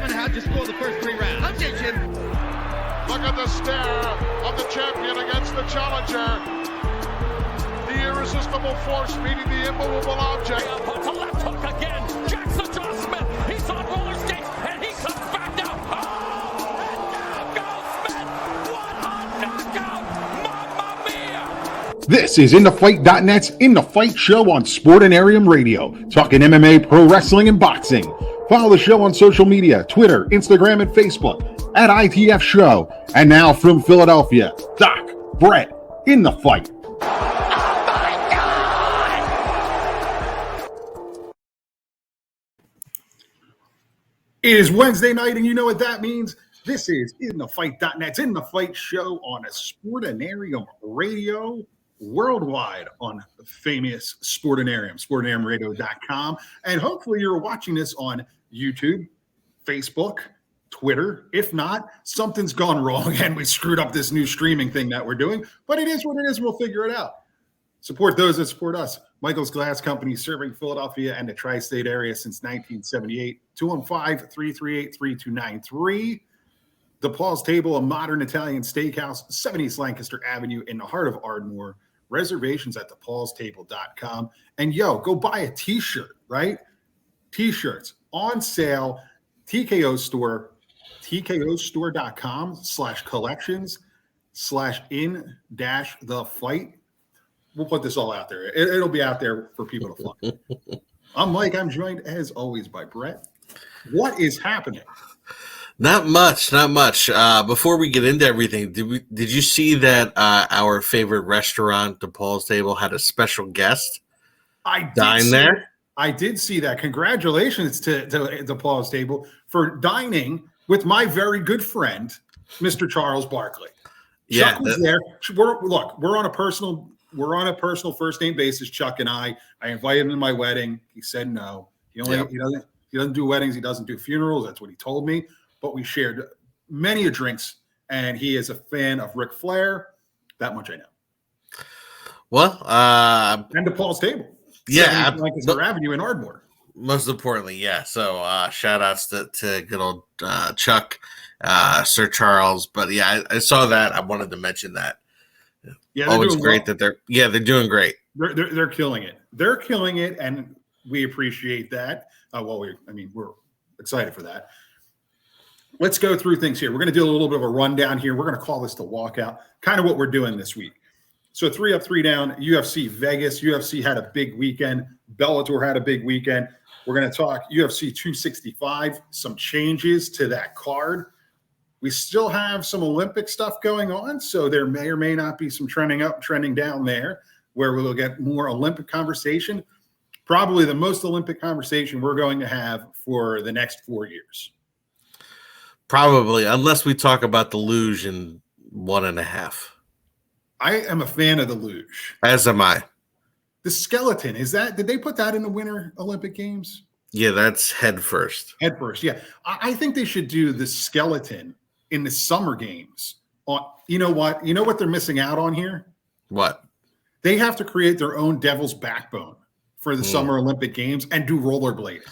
determine how to score the first 3 rounds. Okay, Jim. Look at the stare of the champion against the challenger. The irresistible force meeting the immovable object. Puts a left hook again. Jacks the jaw Smith. He's on roller skates, and he comes back down. Oh, and down goes Smith. What a knockout. Mamma mia. This is InTheFight.net's In the Fight show on Sportanarium Radio, talking MMA, pro wrestling, and boxing. Follow the show on social media, Twitter, Instagram, and Facebook at ITF Show. And now from Philadelphia, Doc, Brett, In the Fight. It is Wednesday night, and you know what that means. This is InTheFight.net's In the Fight show on a Sportanarium Radio worldwide on the famous Sportanarium, sportanariumradio.com. And hopefully you're watching this on YouTube, Facebook, Twitter. If not, something's gone wrong and we screwed up this new streaming thing that we're doing. But it is what it is. We'll figure it out. Support those that support us. Michael's Glass Company, serving Philadelphia and the tri-state area since 1978. 215-338-3293. The Paul's Table, a modern Italian steakhouse, 7 East Lancaster Avenue in the heart of Ardmore. Reservations at thepaulstable.com. And yo, go buy a t-shirt, right? T-shirts on sale. TKO store, tkostore.com/collections/in-the-fight. We'll put this all out there. It'll be out there for people to find. I'm Mike. I'm joined, as always, by Brett. What is happening? Not much. Before we get into everything, did you see that our favorite restaurant, the Paul's Table, had a special guest dine there? I did see that. Congratulations to the Paul's Table for dining with my very good friend, Mr. Charles Barkley. Chuck was there. We're on a personal first name basis. Chuck and I invited him to my wedding. He said no. He doesn't do weddings. He doesn't do funerals. That's what he told me. But we shared many drinks, and he is a fan of Ric Flair. That much I know. Well, and the Paul's Table. Yeah, Lancaster Avenue in Ardmore. Most importantly, yeah. So shout outs to good old Chuck, Sir Charles. But yeah, I saw that. I wanted to mention that. Yeah, always great that they're doing great. They're killing it. They're killing it, and we appreciate that. We're excited for that. Let's go through things here. We're going to do a little bit of a rundown here. We're going to call this the walkout, kind of what we're doing this week. So 3 up, 3 down, UFC Vegas. UFC had a big weekend. Bellator had a big weekend. We're going to talk UFC 265, some changes to that card. We still have some Olympic stuff going on, so there may or may not be some trending up, trending down there, where we'll get more Olympic conversation. Probably the most Olympic conversation we're going to have for the next 4 years. Probably, unless we talk about the luge in 1.5. I am a fan of the luge. As am I. The skeleton, did they put that in the Winter Olympic Games? Yeah, that's head first. Head first, yeah. I think they should do the skeleton in the Summer Games. You know what? You know what they're missing out on here? What? They have to create their own devil's backbone for the Summer Olympic Games and do rollerblading.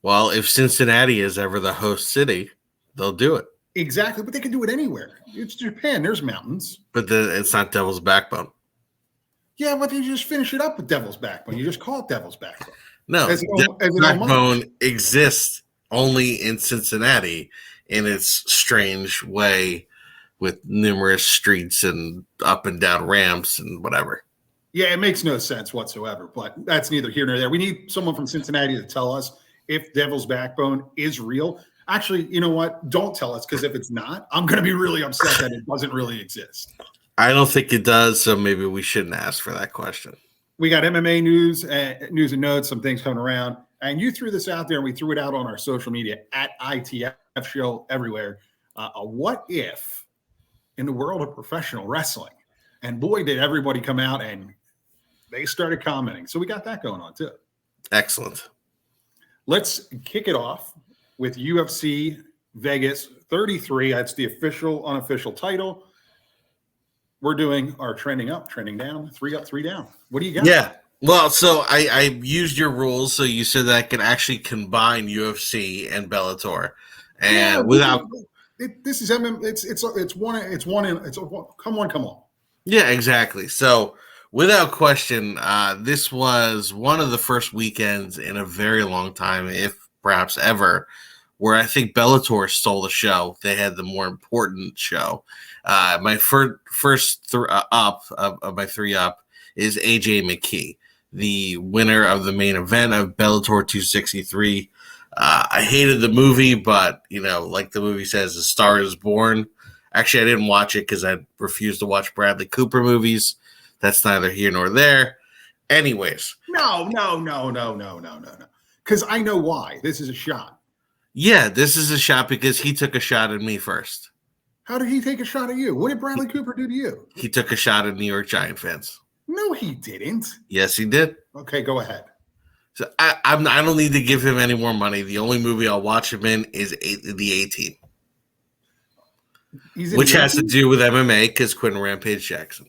Well, if Cincinnati is ever the host city, they'll do it. Exactly, but they can do it anywhere. It's Japan. There's mountains. But it's not Devil's Backbone. Yeah, but you just finish it up with Devil's Backbone. You just call it Devil's Backbone. No, Devil's Backbone exists only in Cincinnati in its strange way with numerous streets and up and down ramps and whatever. Yeah, it makes no sense whatsoever, but that's neither here nor there. We need someone from Cincinnati to tell us if Devil's Backbone is real. Actually, you know what? Don't tell us, because if it's not, I'm going to be really upset that it doesn't really exist. I don't think it does, so maybe we shouldn't ask for that question. We got MMA news and notes, some things coming around, and you threw this out there, and we threw it out on our social media at ITF Show everywhere. A what if in the world of professional wrestling? And boy, did everybody come out and they started commenting. So we got that going on too. Excellent. Let's kick it off with UFC Vegas 33. That's the official, unofficial title. We're doing our trending up, trending down, 3 up, 3 down. What do you got? Yeah. Well, so I used your rules. So you said that I can actually combine UFC and Bellator. And without this is MM. Come on. Yeah, exactly. So without question, this was one of the first weekends in a very long time, if perhaps ever, where I think Bellator stole the show. They had the more important show. My first up of my three up is AJ McKee, the winner of the main event of Bellator 263. I hated the movie, but, like the movie says, A Star is Born. Actually, I didn't watch it because I refused to watch Bradley Cooper movies. That's neither here nor there. Anyways. No. Because I know why. This is a shot. Yeah, this is a shot because he took a shot at me first. How did he take a shot at you? What did Bradley Cooper do to you? He took a shot at New York Giant fans. No, he didn't. Yes, he did. Okay, go ahead. So I don't need to give him any more money. The only movie I'll watch him in is the A-Team, which has to do with MMA because Quentin Rampage Jackson.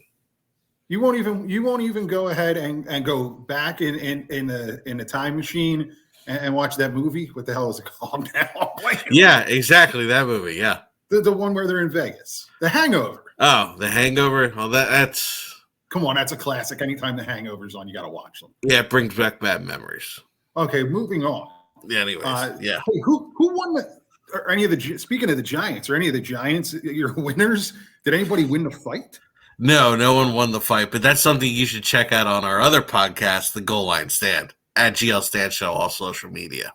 You won't even go ahead and go back in the time machine and watch that movie. What the hell is it called now? Yeah, exactly, that movie. Yeah, the one where they're in Vegas, The Hangover. Oh, The Hangover. Well, that's. Come on, that's a classic. Anytime The Hangover's on, you got to watch them. Yeah, it brings back bad memories. Okay, moving on. Yeah, anyways, yeah. Hey, who won or any of the? Speaking of the Giants, or any of the Giants, your winners? Did anybody win the fight? No one won the fight, but that's something you should check out on our other podcast, The Goal Line Stand, at GL Stand Show, all social media.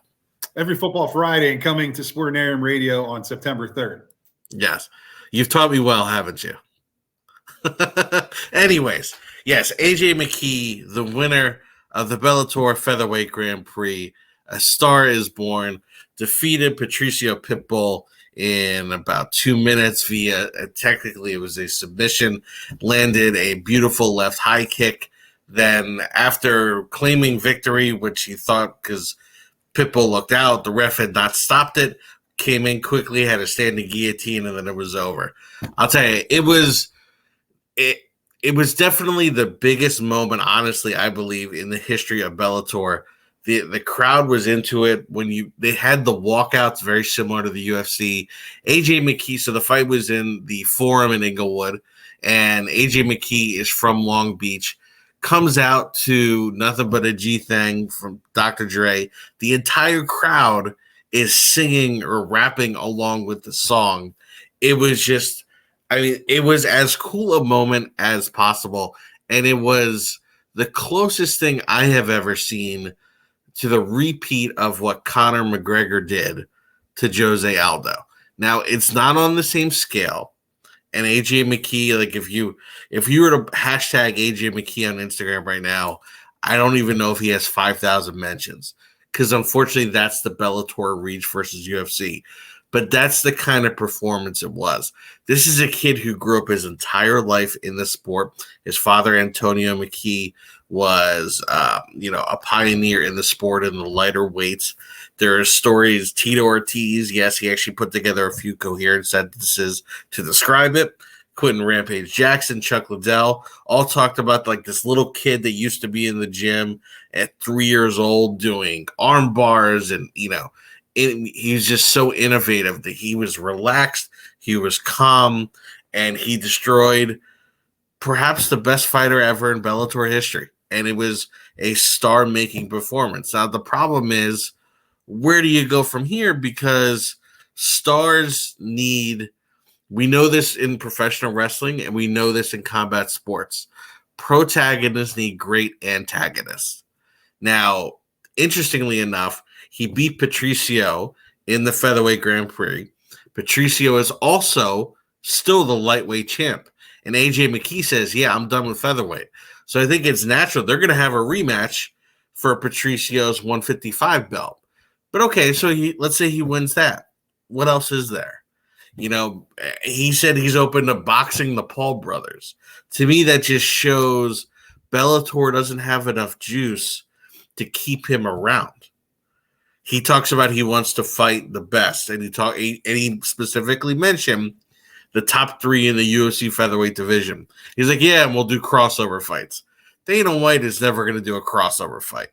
Every Football Friday and coming to Sportanarium Radio on September 3rd. Yes. You've taught me well, haven't you? Anyways, yes, AJ McKee, the winner of the Bellator Featherweight Grand Prix, A Star is Born, defeated Patricio Pitbull in about 2 minutes via, technically it was a submission, landed a beautiful left high kick. Then after claiming victory, which he thought because Pitbull looked out, the ref had not stopped it, came in quickly, had a standing guillotine, and then it was over. I'll tell you, it was definitely the biggest moment, honestly, I believe, in the history of Bellator. The crowd was into it when they had the walkouts very similar to the UFC. AJ McKee, so the fight was in the Forum in Inglewood, and AJ McKee is from Long Beach, comes out to Nothing But a G Thing from Dr. Dre. The entire crowd is singing or rapping along with the song. It was just, it was as cool a moment as possible, and it was the closest thing I have ever seen to the repeat of what Conor McGregor did to Jose Aldo. Now, it's not on the same scale, and AJ McKee, like if you were to hashtag AJ McKee on Instagram right now, I don't even know if he has 5,000 mentions, because unfortunately that's the Bellator reach versus UFC. But that's the kind of performance it was. This is a kid who grew up his entire life in the sport. His father, Antonio McKee, was a pioneer in the sport in the lighter weights. There are stories, Tito Ortiz, yes, he actually put together a few coherent sentences to describe it. Quentin Rampage Jackson, Chuck Liddell, all talked about like this little kid that used to be in the gym at 3 years old doing arm bars, and he's just so innovative that he was relaxed, he was calm, and he destroyed perhaps the best fighter ever in Bellator history. And it was a star-making performance. Now, the problem is, where do you go from here? Because stars need, we know this in professional wrestling, and we know this in combat sports. Protagonists need great antagonists. Now, interestingly enough, he beat Patricio in the Featherweight Grand Prix. Patricio is also still the lightweight champ. And AJ McKee says, yeah, I'm done with featherweight. So I think it's natural. They're going to have a rematch for Patricio's 155 belt. But okay, so let's say he wins that. What else is there? He said he's open to boxing the Paul brothers. To me, that just shows Bellator doesn't have enough juice to keep him around. He talks about he wants to fight the best, and he specifically mentioned the top 3 in the UFC featherweight division. He's like, yeah, and we'll do crossover fights. Dana White is never going to do a crossover fight.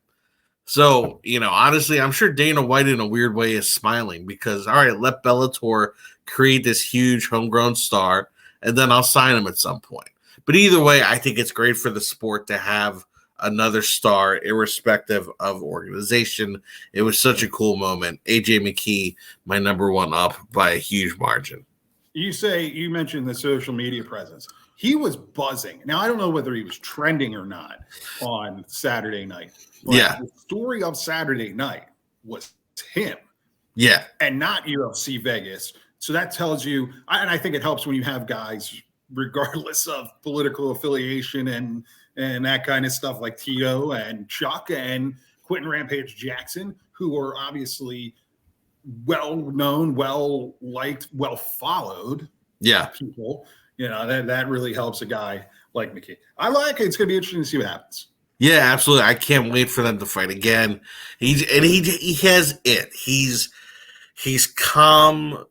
So, honestly, I'm sure Dana White in a weird way is smiling because, all right, let Bellator create this huge homegrown star, and then I'll sign him at some point. But either way, I think it's great for the sport to have another star, irrespective of organization. It was such a cool moment. AJ McKee, my number one up by a huge margin. You mentioned the social media presence. He was buzzing. Now, I don't know whether he was trending or not on Saturday night. But the story of Saturday night was him. Yeah. And not UFC Vegas. So that tells you, and I think it helps when you have guys, regardless of political affiliation and that kind of stuff, like Tito and Chuck and Quentin Rampage Jackson, who are obviously well-known, well-liked, well-followed people. That really helps a guy like McKee. I like it. It's going to be interesting to see what happens. Yeah, absolutely. I can't wait for them to fight again. He has it. He's calm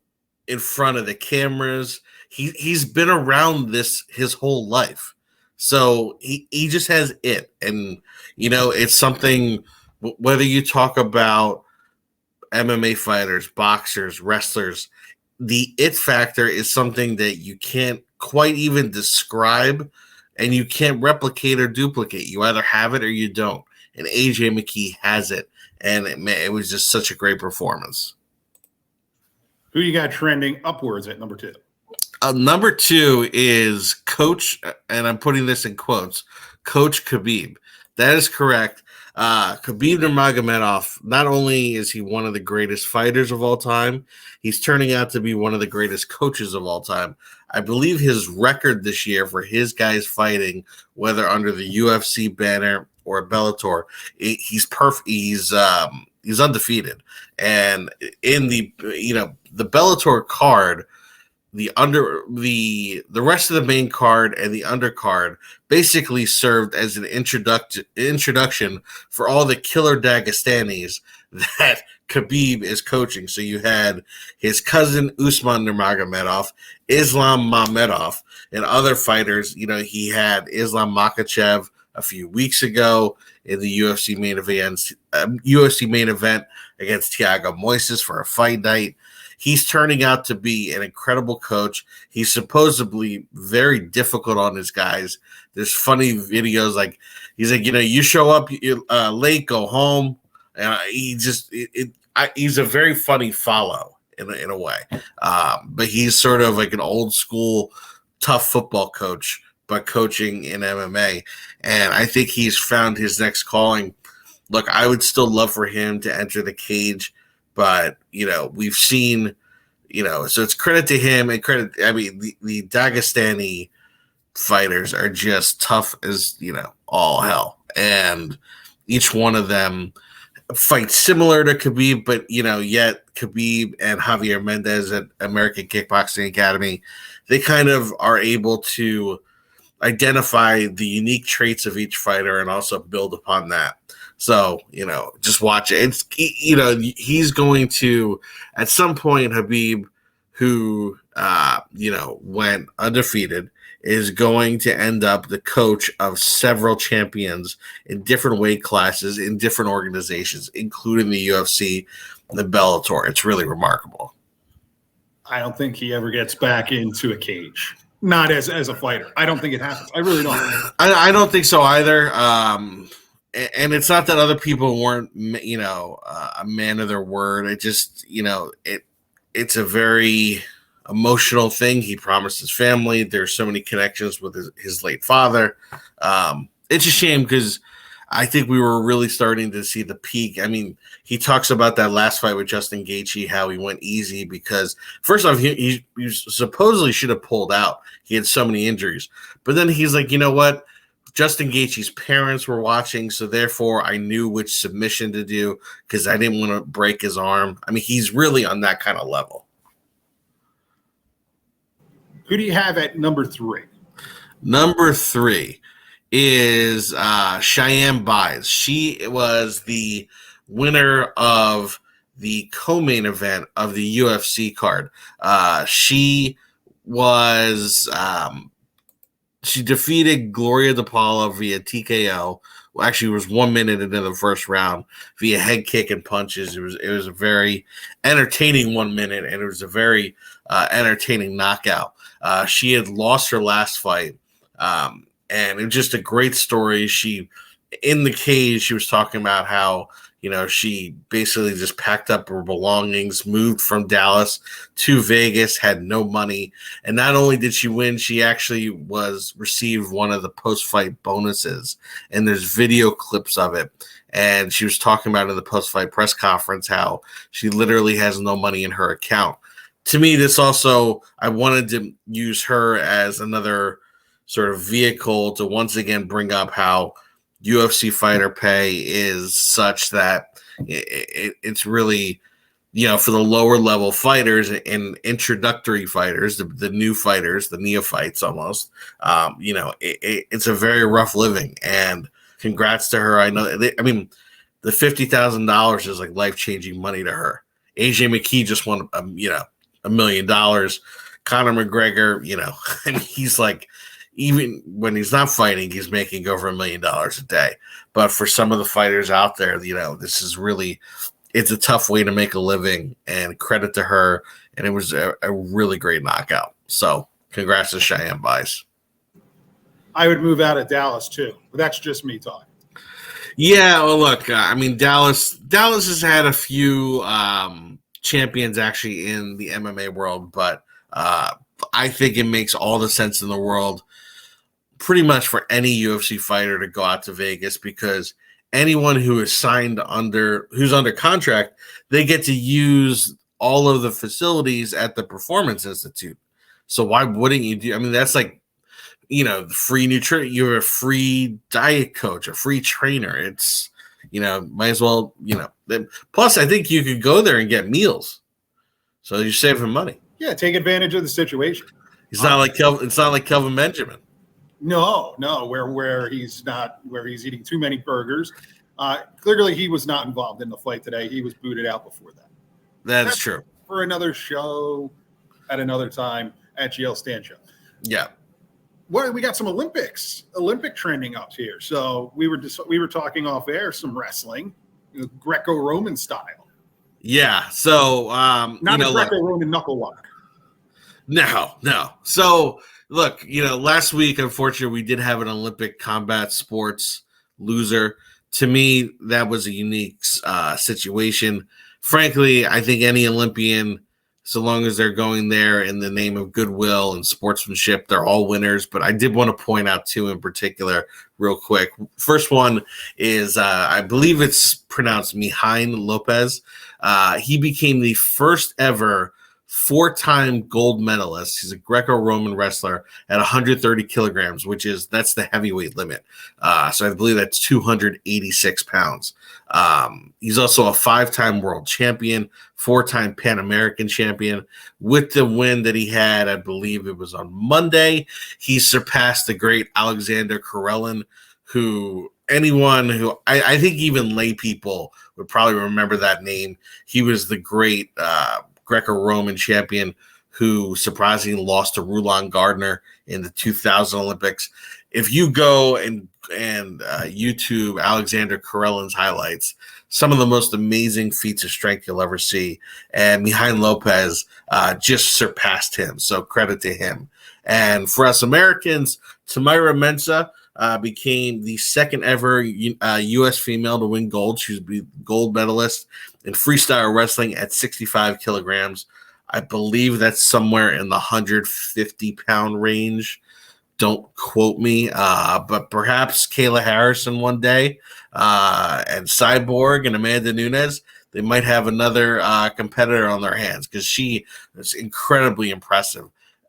in front of the cameras. He's been around this his whole life. So he just has it. And, it's something, whether you talk about MMA fighters, boxers, wrestlers, the it factor is something that you can't quite even describe and you can't replicate or duplicate. You either have it or you don't. And AJ McKee has it. And it was just such a great performance. Who you got trending upwards at number 2? Number 2 is Coach, and I'm putting this in quotes, Coach Khabib. That is correct. Khabib Nurmagomedov, not only is he one of the greatest fighters of all time, he's turning out to be one of the greatest coaches of all time. I believe his record this year for his guys fighting, whether under the UFC banner or Bellator, he's perfect. He's undefeated. And in the Bellator card, the rest of the main card and the undercard basically served as an introduction for all the killer Dagestanis that Khabib is coaching. So you had his cousin Usman Nurmagomedov, Islam Mamedov, and other fighters. He had Islam Makhachev a few weeks ago in the UFC main event against Thiago Moises for a fight night. He's turning out to be an incredible coach. He's supposedly very difficult on his guys. There's funny videos he's like, you show up late, go home. And he's a very funny follow in a way. But he's sort of like an old school tough football coach, but coaching in MMA. And I think he's found his next calling. Look, I would still love for him to enter the cage. But, we've seen, so it's credit to him and credit. I mean, the Dagestani fighters are just tough as, all hell. And each one of them fight similar to Khabib, but, yet Khabib and Javier Mendez at American Kickboxing Academy, they kind of are able to identify the unique traits of each fighter and also build upon that. So, just watch it. It's, he's going to, at some point, Khabib, who, went undefeated, is going to end up the coach of several champions in different weight classes, in different organizations, including the UFC, the Bellator. It's really remarkable. I don't think he ever gets back into a cage. Not as a fighter. I don't think it happens. I really don't. I don't think so either. And it's not that other people weren't, a man of their word. It just, it's a very emotional thing. He promised his family. There's so many connections with his late father. It's a shame because I think we were really starting to see the peak. I mean, he talks about that last fight with Justin Gaethje, how he went easy because, first off, he supposedly should have pulled out. He had so many injuries. But then he's like, you know what? Justin Gaethje's parents were watching, so therefore I knew which submission to do because I didn't want to break his arm. I mean, he's really on that kind of level. Who do you have at number 3? Number 3 is Cheyenne Buys. She was the winner of the co-main event of the UFC card. She defeated Gloria DePaula via TKO actually it was 1 minute into the first round via head kick and punches. It was a very entertaining 1 minute, and it was a very entertaining knockout. She had lost her last fight, and it was just a great story. She, in the cage, she was talking about how, she basically just packed up her belongings, moved from Dallas to Vegas, had no money. And not only did she win, she actually received one of the post-fight bonuses. And there's video clips of it. And she was talking about in the post-fight press conference how she literally has no money in her account. To me, this also, I wanted to use her as another sort of vehicle to once again bring up how UFC fighter pay is such that it's really, for the lower level fighters and introductory fighters, the new fighters, the neophytes almost, it's a very rough living. And congrats to her. I know, the $50,000 is like life-changing money to her. AJ McKee just won, $1 million. Conor McGregor, and he's like, even when he's not fighting, he's making over $1 million a day. But for some of the fighters out there, this is really, it's a tough way to make a living, and credit to her. And it was a really great knockout. So congrats to Cheyenne Bice. I would move out of Dallas too, but that's just me talking. Yeah, well, look, Dallas has had a few champions actually in the MMA world, but I think it makes all the sense in the world pretty much for any UFC fighter to go out to Vegas, because anyone who is who's under contract, they get to use all of the facilities at the Performance Institute. So why wouldn't you do? That's like, free nutrition. You're a free diet coach, a free trainer. It's, might as well, plus I think you could go there and get meals. So you're saving money. Yeah. Take advantage of the situation. It's not like Kelvin Benjamin. No, where he's eating too many burgers. Clearly, he was not involved in the fight today. He was booted out before that. That's true. For another show at another time at GL Stand Show. Yeah. We got some Olympic trending up here. So we were talking off air some wrestling, Greco-Roman style. Yeah. So not a Greco-Roman knuckle lock. No. So look, last week, unfortunately, we did have an Olympic combat sports loser. To me, that was a unique situation. Frankly, I think any Olympian, so long as they're going there in the name of goodwill and sportsmanship, they're all winners. But I did want to point out two in particular real quick. First one is, I believe it's pronounced Mijain Lopez. He became the first ever 4-time gold medalist. He's a Greco-Roman wrestler at 130 kilograms, that's the heavyweight limit. So I believe that's 286 pounds. He's also a 5-time world champion, 4-time Pan American champion. With the win that he had, I believe it was on Monday, he surpassed the great Alexander Karelin, I think even lay people would probably remember that name. He was the great Greco-Roman champion who surprisingly lost to Rulon Gardner in the 2000 Olympics. If you go and YouTube Alexander Karelin's highlights, some of the most amazing feats of strength you'll ever see. And Mijain Lopez just surpassed him. So credit to him. And for us Americans, Tamyra Mensah became the second ever U.S. female to win gold. She was the gold medalist in freestyle wrestling at 65 kilograms. I believe that's somewhere in the 150-pound range. Don't quote me, but perhaps Kayla Harrison one day and Cyborg and Amanda Nunes, they might have another competitor on their hands, because she is incredibly impressive.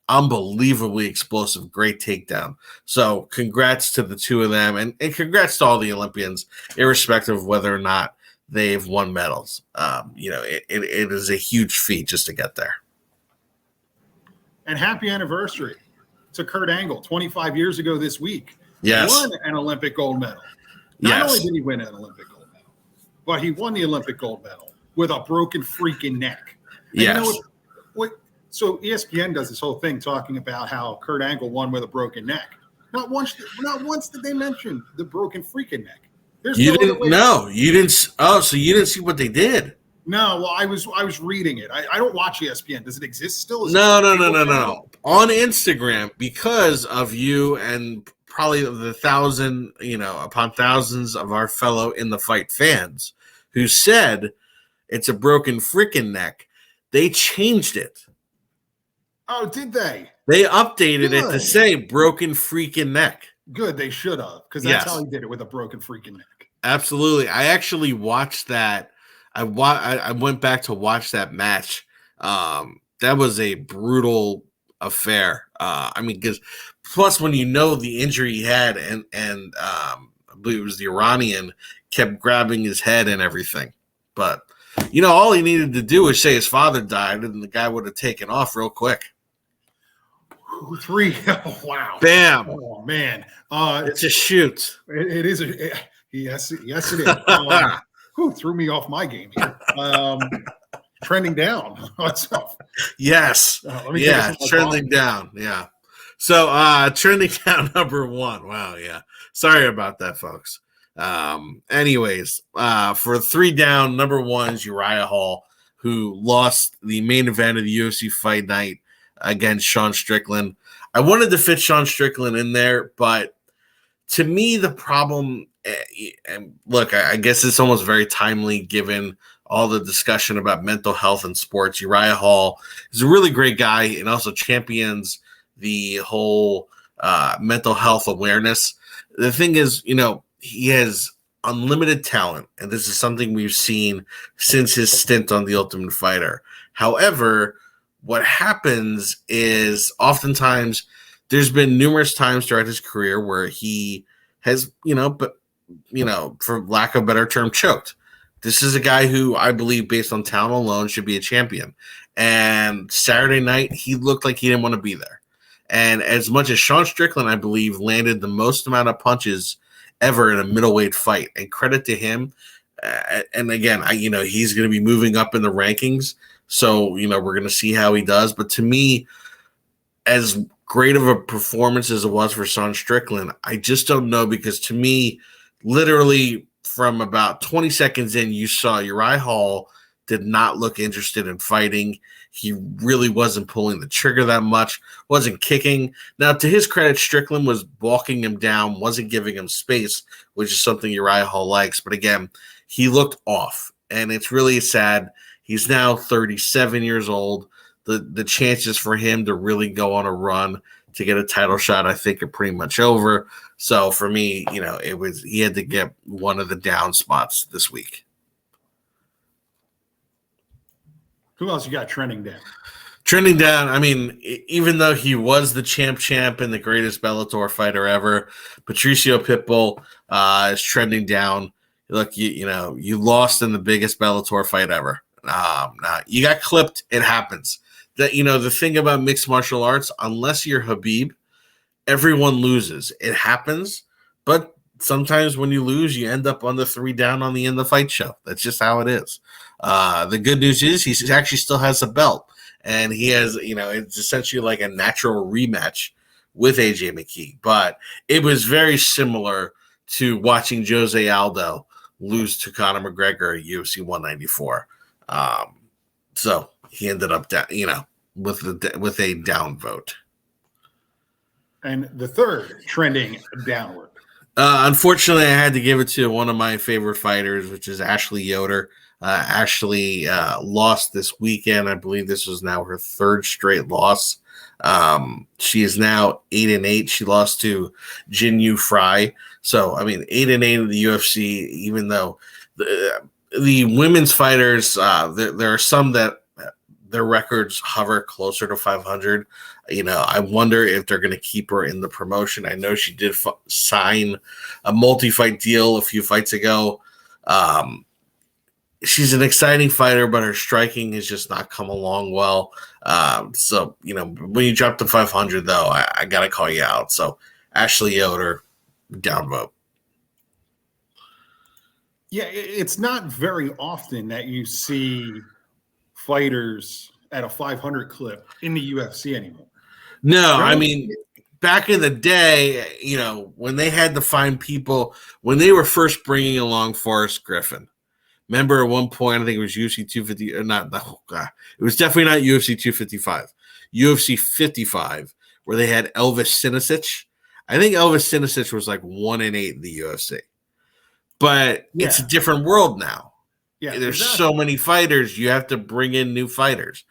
Unbelievably explosive, great takedown. So congrats to the two of them, and congrats to all the Olympians, irrespective of whether or not they've won medals. It is a huge feat just to get there. And happy anniversary to Kurt Angle, 25 years ago this week. Yes. Won an Olympic gold medal. Not only did he win an Olympic gold medal, but he won the Olympic gold medal with a broken freaking neck. And yes. So ESPN does this whole thing talking about how Kurt Angle won with a broken neck. Not once did they mention the broken freaking neck. There's You no other didn't way. know. You didn't. Oh, so you didn't see what they did? No, well, I was reading it. I don't watch ESPN. Does it exist still? No. On Instagram, because of you and probably the thousand, upon thousands of our fellow In the Fight fans who said it's a broken freaking neck, they changed it. Oh, did they? They updated it to say broken freaking neck. Good, they should have, because that's how he did it, with a broken freaking neck. Absolutely. I actually watched that. I went back to watch that match. That was a brutal affair. Because plus when you know the injury he had, and I believe it was the Iranian kept grabbing his head and everything. But all he needed to do was say his father died, and the guy would have taken off real quick. 3. Oh, wow. Bam. Oh, man. It's a shoot. It is. Yes, it is. Threw me off my game here. Trending down. Yes. Trending down. Yeah. So trending down number 1. Wow. Yeah. Sorry about that, folks. Anyways, for 3 down, number 1 is Uriah Hall, who lost the main event of the UFC Fight Night against Sean Strickland. I wanted to fit Sean Strickland in there, but to me, the problem, and look, I guess it's almost very timely given all the discussion about mental health in sports. Uriah Hall is a really great guy and also champions the whole mental health awareness. The thing is, he has unlimited talent, and this is something we've seen since his stint on The Ultimate Fighter. However, what happens is oftentimes there's been numerous times throughout his career where he has, for lack of a better term, choked. This is a guy who I believe, based on talent alone, should be a champion. And Saturday night, he looked like he didn't want to be there. And as much as Sean Strickland, I believe, landed the most amount of punches ever in a middleweight fight, and credit to him. And again, he's going to be moving up in the rankings. So, we're going to see how he does. But to me, as great of a performance as it was for Sean Strickland, I just don't know, because to me, literally from about 20 seconds in, you saw Uriah Hall did not look interested in fighting. He really wasn't pulling the trigger that much, wasn't kicking. Now, to his credit, Strickland was walking him down, wasn't giving him space, which is something Uriah Hall likes. But again, he looked off, and it's really sad. He's now 37 years old. The chances for him to really go on a run to get a title shot, I think, are pretty much over. So for me, he had to get one of the down spots this week. Who else you got trending down? Trending down, even though he was the champ and the greatest Bellator fighter ever, Patricio Pitbull is trending down. Look, you lost in the biggest Bellator fight ever. Now you got clipped. It happens. The thing about mixed martial arts, unless you're Habib, everyone loses. It happens, but sometimes when you lose, you end up on the 3 down on the In the Fight show. That's just how it is. The good news is he actually still has a belt, and he has, it's essentially like a natural rematch with AJ McKee. But it was very similar to watching Jose Aldo lose to Conor McGregor at UFC 194. So he ended up down, with a down vote. And the third trending downward. Unfortunately, I had to give it to one of my favorite fighters, which is Ashley Yoder. Ashley lost this weekend. I believe this was now her 3rd straight loss. She is now 8-8. She lost to Jin Yu Fry. So, 8-8 in the UFC, even though the women's fighters, there are some that their records hover closer to 500. I wonder if they're going to keep her in the promotion. I know she did sign a multi-fight deal a few fights ago. She's an exciting fighter, but her striking has just not come along well. So, when you drop to 500, though, I got to call you out. So, Ashley Yoder, downvote. Yeah, it's not very often that you see fighters at a 500 clip in the UFC anymore. No, back in the day, when they had to find people, when they were first bringing along Forrest Griffin. Remember at one point, I think it was UFC 250, or not, it was definitely not UFC 255, UFC 55, where they had Elvis Sinicic. I think Elvis Sinicic was like 1-8 in the UFC. But it's a different world now. Yeah, there's so many fighters, you have to bring in new fighters.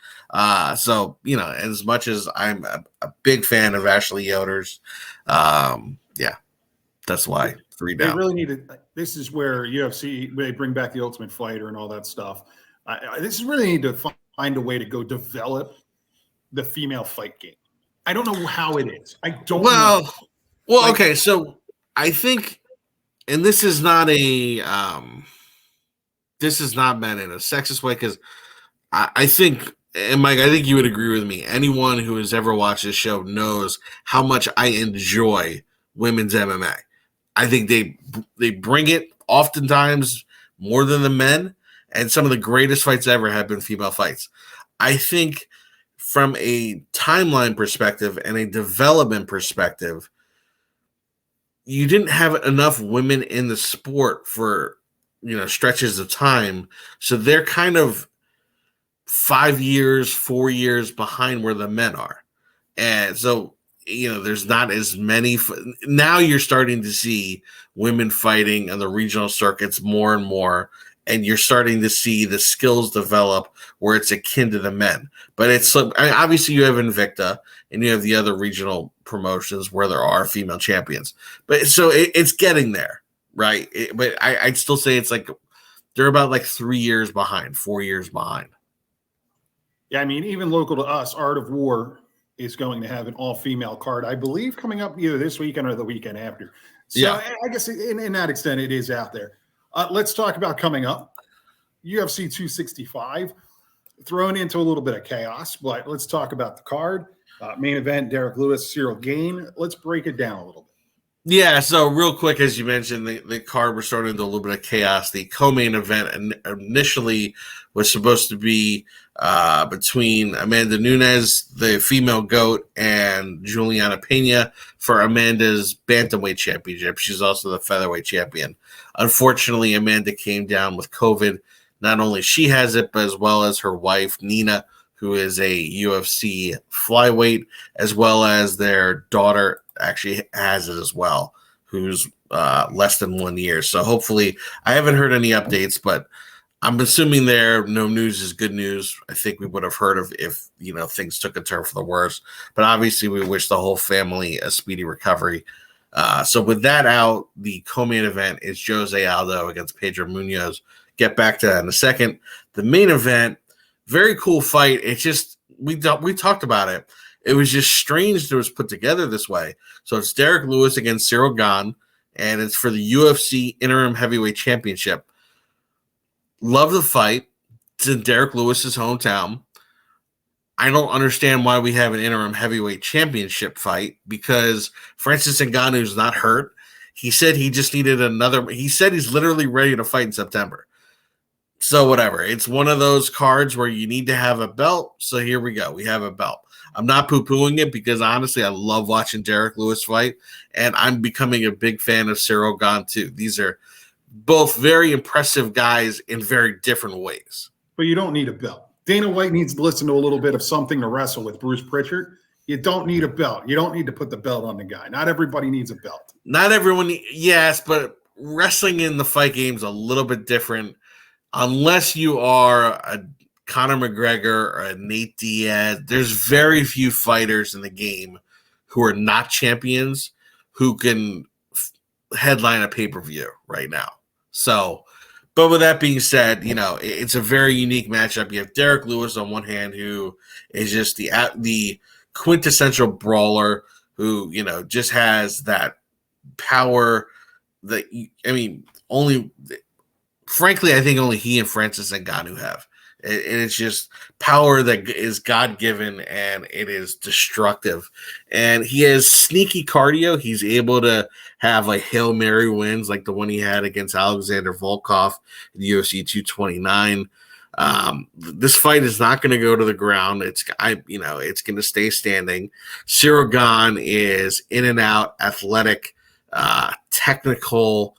So, as much as I'm a big fan of Ashley Yoder's, that's why 3 down. They really need to. This is where UFC, they bring back the Ultimate Fighter and all that stuff. This is really need to find a way to go develop the female fight game. I don't know how it is. I don't know. Well, okay, so I think, and this is not meant in a sexist way, because I think, and Mike, I think you would agree with me. Anyone who has ever watched this show knows how much I enjoy women's MMA. I think they bring it oftentimes more than the men, and some of the greatest fights ever have been female fights. I think from a timeline perspective and a development perspective, you didn't have enough women in the sport for stretches of time, so they're kind of 5 years, 4 years behind where the men are, and so there's not as many. Now you're starting to see women fighting on the regional circuits more and more, and you're starting to see the skills develop where it's akin to the men. But it's obviously you have Invicta and you have the other regional promotions where there are female champions. But so it's getting there, right? But I'd still say it's like they're about like 3 years behind, 4 years behind. Yeah, I mean, even local to us, Art of War is going to have an all-female card, I believe, coming up either this weekend or the weekend after. So I guess in that extent, it is out there. Let's talk about coming up. UFC 265, thrown into a little bit of chaos, but let's talk about the card. Main event, Derek Lewis, Cyril Gane. Let's break it down a little bit. Yeah, so real quick, as you mentioned, the card was thrown into a little bit of chaos. The co-main event initially was supposed to be between Amanda Nunes, the female GOAT, and Juliana Pena for Amanda's bantamweight championship. She's also the featherweight champion. Unfortunately, Amanda came down with COVID. Not only she has it, but as well as her wife, Nina, who is a UFC flyweight, as well as their daughter actually has it as well, who's less than 1 year. So hopefully, I haven't heard any updates, but I'm assuming no news is good news. I think we would have heard of if things took a turn for the worse. But obviously, we wish the whole family a speedy recovery. So with that out, the co-main event is Jose Aldo against Pedro Munoz. Get back to that in a second. The main event, very cool fight. It's just we talked about it. It was just strange that it was put together this way. So it's Derek Lewis against Cyril Gane, and it's for the UFC Interim Heavyweight Championship. Love the fight. It's in Derek Lewis's hometown. I don't understand why we have an interim heavyweight championship fight, because Francis Ngannou is not hurt. He said he just needed another. He said he's literally ready to fight in September. So whatever. It's one of those cards where you need to have a belt. So here we go. We have a belt. I'm not poo-pooing it because honestly, I love watching Derek Lewis fight, and I'm becoming a big fan of Cyril Gane too. These are both very impressive guys in very different ways. But you don't need a belt. Dana White needs to listen to a little bit of something to wrestle with Bruce Pritchard. You don't need a belt. You don't need to put the belt on the guy. Not everybody needs a belt. Not everyone, yes, but wrestling in the fight game is a little bit different. Unless you are a Conor McGregor or a Nate Diaz, there's very few fighters in the game who are not champions who can headline a pay-per-view right now. So, but with that being said, it's a very unique matchup. You have Derek Lewis on one hand, who is just the quintessential brawler who, just has that power that, frankly, I think only he and Francis Ngannou have. And it's just power that is God-given, and it is destructive. And he has sneaky cardio. He's able to have like Hail Mary wins like the one he had against Alexander Volkov in UFC 229. This fight is not going to go to the ground. It's going to stay standing. Cyril Gane is in and out, athletic, technical,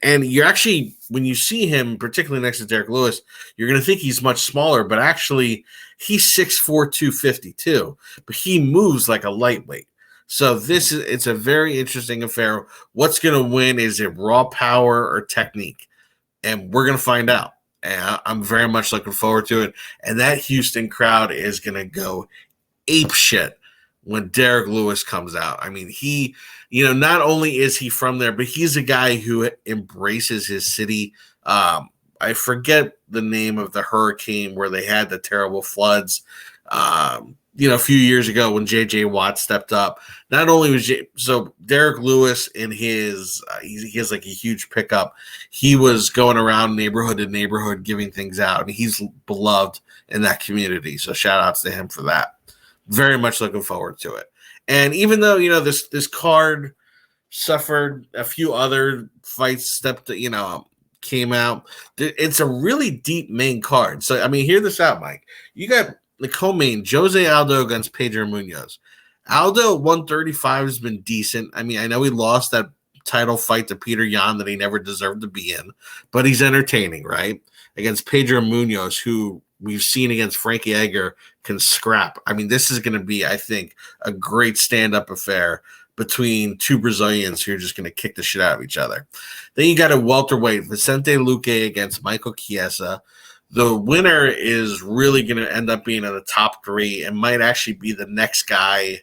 and you're actually, when you see him, particularly next to Derek Lewis, you're going to think he's much smaller, but actually he's 6'4", 252, but he moves like a lightweight. So it's a very interesting affair. What's going to win? Is it raw power or technique? And we're going to find out. And I'm very much looking forward to it. And that Houston crowd is going to go ape shit when Derek Lewis comes out. I mean, he, not only is he from there, but he's a guy who embraces his city. I forget the name of the hurricane where they had the terrible floods. A few years ago when J.J. Watt stepped up. Not only was Derek Lewis in his he has like a huge pickup. He was going around neighborhood to neighborhood giving things out, and he's beloved in that community. So shout outs to him for that. Very much looking forward to it. And even though this card suffered a few other fights came out, it's a really deep main card. So I mean, hear this out, Mike. You got the co-main, Jose Aldo against Pedro Munoz. Aldo at 135 has been decent. I mean, I know he lost that title fight to Peter Yan that he never deserved to be in, but he's entertaining, right? Against Pedro Munoz, who we've seen against Frankie Edgar can scrap. I mean, this is going to be, I think, a great stand-up affair between two Brazilians who are just going to kick the shit out of each other. Then you got a welterweight, Vicente Luque against Michael Chiesa. The winner is really going to end up being in the top three and might actually be the next guy,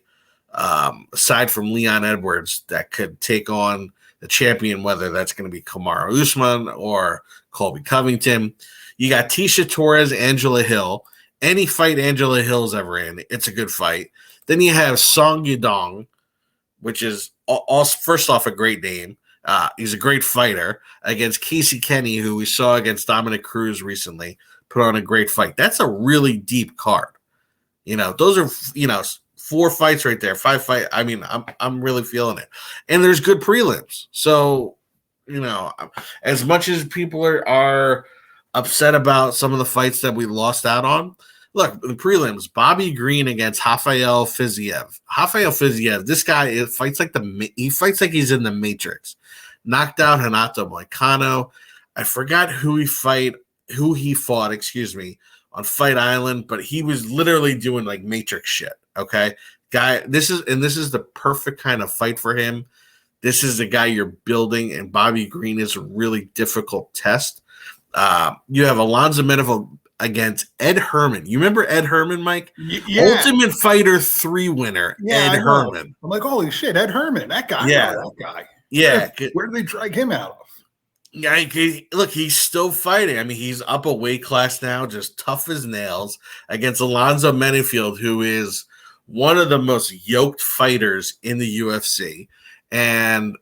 aside from Leon Edwards, that could take on the champion, whether that's going to be Kamaru Usman or Colby Covington. You got Tisha Torres, Angela Hill. Any fight Angela Hill's ever in, it's a good fight. Then you have Song Yudong, which is also, first off, a great name. He's a great fighter, against Casey Kenny, who we saw against Dominic Cruz recently, put on a great fight. That's a really deep card. Those are, 4 fights right there, 5 fights. I mean, I'm really feeling it. And there's good prelims. So, as much as people are upset about some of the fights that we lost out on, look, the prelims, Bobby Green against Rafael Fiziev. Rafael Fiziev, this guy fights like he's in the Matrix. Knocked out Renato Moicano. I forgot who he fought, on Fight Island, but he was literally doing like Matrix shit. Okay. Guy, this is the perfect kind of fight for him. This is the guy you're building, and Bobby Green is a really difficult test. You have Alonzo Menifeld against Ed Herman. You remember Ed Herman, Mike? Yeah. Ultimate Fighter 3 winner, Ed Herman. I'm like, holy shit, Ed Herman, that guy. Yeah. That guy. Yeah. Where did they drag him out of? Yeah, look, he's still fighting. I mean, he's up a weight class now, just tough as nails, against Alonzo Menifeld, who is one of the most yoked fighters in the UFC. And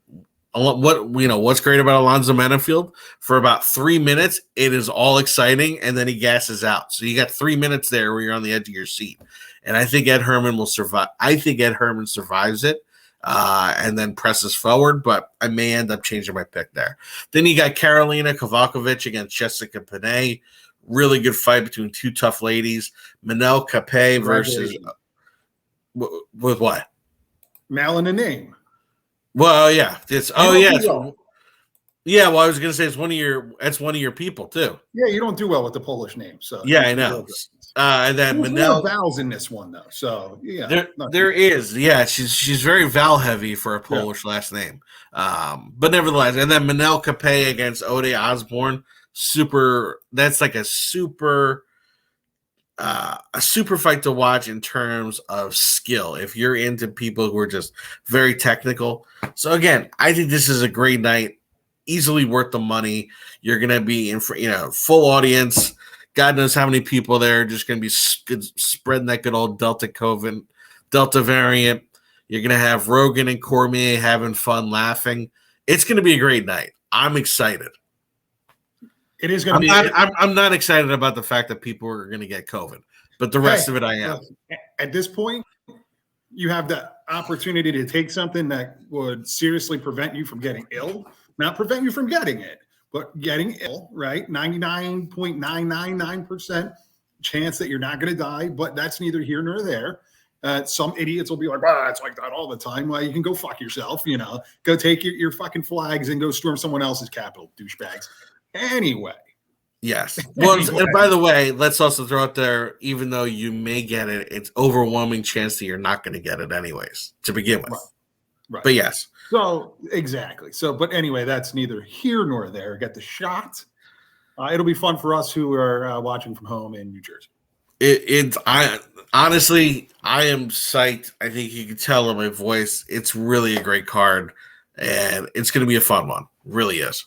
what's great about Alonzo Menifeld? For about 3 minutes, it is all exciting, and then he gasses out. So you got 3 minutes there where you're on the edge of your seat. And I think Ed Herman will survive. I think Ed Herman survives it. And then presses forward, but I may end up changing my pick there. Then you got Karolina Kovacevic against Jessica Penne. Really good fight between two tough ladies. Manel Kape versus with what? Mal in the name. Well, yeah. Well, I was gonna say it's one of your people too. Yeah, you don't do well with the Polish name, so yeah, I know. And then Manel vowels in this one though, so yeah, there is, yeah. She's very vowel heavy for a Polish last name, but nevertheless. And then Manel Kape against Ode Osborne, that's like a super fight to watch in terms of skill. If you're into people who are just very technical, so again, I think this is a great night, easily worth the money. You're gonna be in full audience. God knows how many people there are just going to be spreading that good old Delta variant. You're going to have Rogan and Cormier having fun, laughing. It's going to be a great night. I'm excited. It is going to be. I'm not excited about the fact that people are going to get COVID, but the rest of it I am. At this point, you have the opportunity to take something that would seriously prevent you from getting ill, not prevent you from getting it. but getting ill, right? 99.999% chance that you're not going to die, but that's neither here nor there. Some idiots will be like, it's like that all the time. Well, you can go fuck yourself, go take your fucking flags and go storm someone else's capital, douchebags. Anyway. Yes. Well, and by the way, let's also throw out there, even though you may get it, it's overwhelming chance that you're not going to get it anyways to begin with. Right. But yes. So exactly. But anyway, that's neither here nor there. Get the shot. It'll be fun for us who are watching from home in New Jersey. Honestly, I am psyched. I think you can tell in my voice. It's really a great card, and it's going to be a fun one. It really is.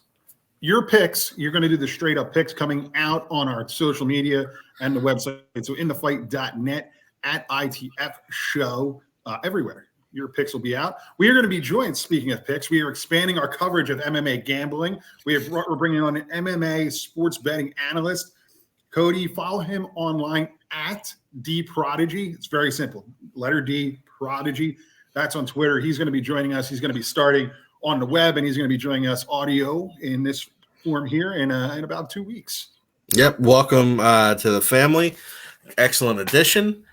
Your picks, you're going to do the straight up picks coming out on our social media and the website. So inthefight.net, at ITF show, everywhere. Your picks will be out. We are going to be joined, speaking of picks, we are expanding our coverage of MMA gambling. We're bringing on an MMA sports betting analyst. Cody, follow him online at DProdigy. It's very simple. Letter D, Prodigy. That's on Twitter. He's going to be joining us. He's going to be starting on the web, and he's going to be joining us audio in this form here in about 2 weeks. Yep. Welcome to the family. Excellent addition.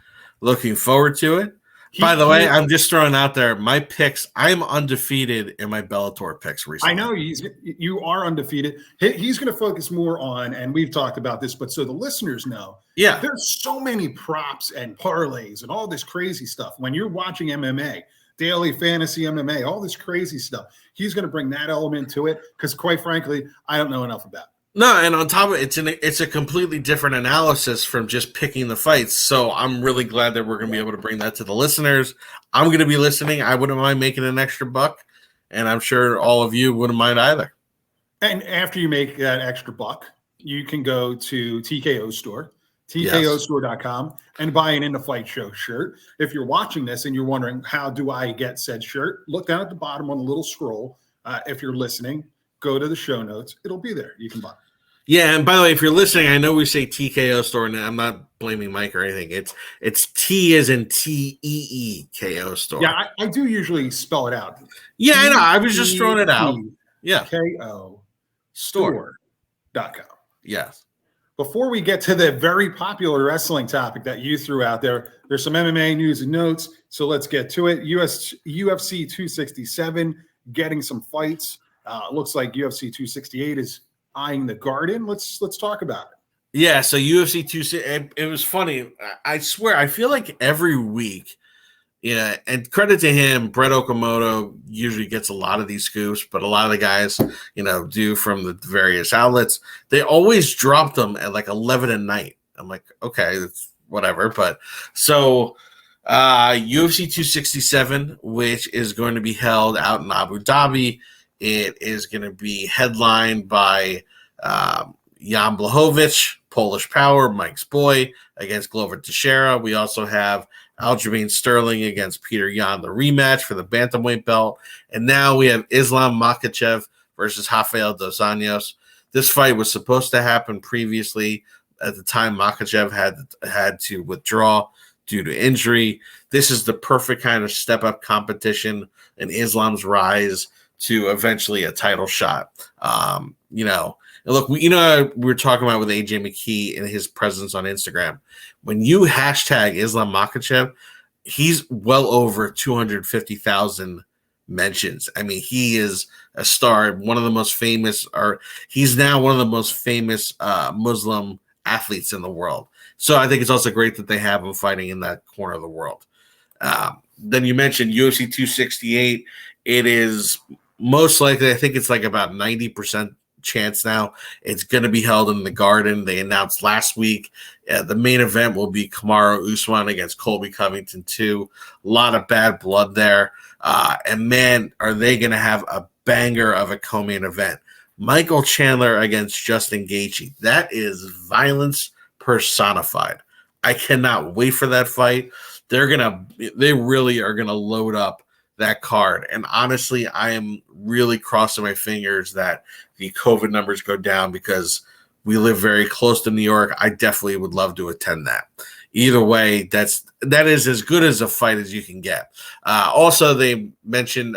Looking forward to it. By the way, I'm just throwing out there my picks. I'm undefeated in my Bellator picks recently. I know you are undefeated. He's going to focus more on, and we've talked about this, but so the listeners know, there's so many props and parlays and all this crazy stuff. When you're watching MMA, daily fantasy MMA, all this crazy stuff, he's going to bring that element to it because, quite frankly, I don't know enough about it. No, and on top of it, it's a completely different analysis from just picking the fights. So I'm really glad that we're going to be able to bring that to the listeners. I'm going to be listening. I wouldn't mind making an extra buck, and I'm sure all of you wouldn't mind either. And after you make that extra buck, you can go to TKO Store, TKOstore.com, and buy an In the Fight Show shirt. If you're watching this and you're wondering, how do I get said shirt? Look down at the bottom on the little scroll. If you're listening, go to the show notes. It'll be there. You can buy it. Yeah, and by the way, if you're listening, I know we say TKO Store, and I'm not blaming Mike or anything. It's T as in TEEKO Store. Yeah, I do usually spell it out. Yeah, I know. I was just throwing it out. Yeah. KO Store.com. Yes. Before we get to the very popular wrestling topic that you threw out there, there's some MMA news and notes. So let's get to it. UFC 267 getting some fights. Looks like UFC 268 is eyeing the Garden. Let's talk about it. Yeah, so UFC 268, it was funny. I swear, I feel like every week, and credit to him, Brett Okamoto usually gets a lot of these scoops, but a lot of the guys, do from the various outlets. They always drop them at like 11 at night. I'm like, okay, that's whatever. But so UFC 267, which is going to be held out in Abu Dhabi. It is going to be headlined by Jan Blachowicz, Polish Power, Mike's boy, against Glover Teixeira. We also have Aljamain Sterling against Peter Yan, the rematch for the bantamweight belt. And now we have Islam Makhachev versus Rafael dos Anjos. This fight was supposed to happen previously. At the time, Makhachev had to withdraw due to injury. This is the perfect kind of step-up competition in Islam's rise to eventually a title shot. And look, we were talking about with AJ McKee and his presence on Instagram. When you hashtag Islam Makhachev, he's well over 250,000 mentions. I mean, he is a star, one of the most famous, or he's now one of the most famous Muslim athletes in the world. So I think it's also great that they have him fighting in that corner of the world. Then you mentioned UFC 268. It is most likely, I think it's like about 90% chance now, it's going to be held in the Garden. They announced last week the main event will be Kamaru Usman against Colby Covington 2. A lot of bad blood there. And man, are they going to have a banger of a co-main event. Michael Chandler against Justin Gaethje. That is violence personified. I cannot wait for that fight. They really are going to load up that card. And honestly, I am really crossing my fingers that the COVID numbers go down because we live very close to New York. I definitely would love to attend that. either way, that is as good as a fight as you can get. Also, they mentioned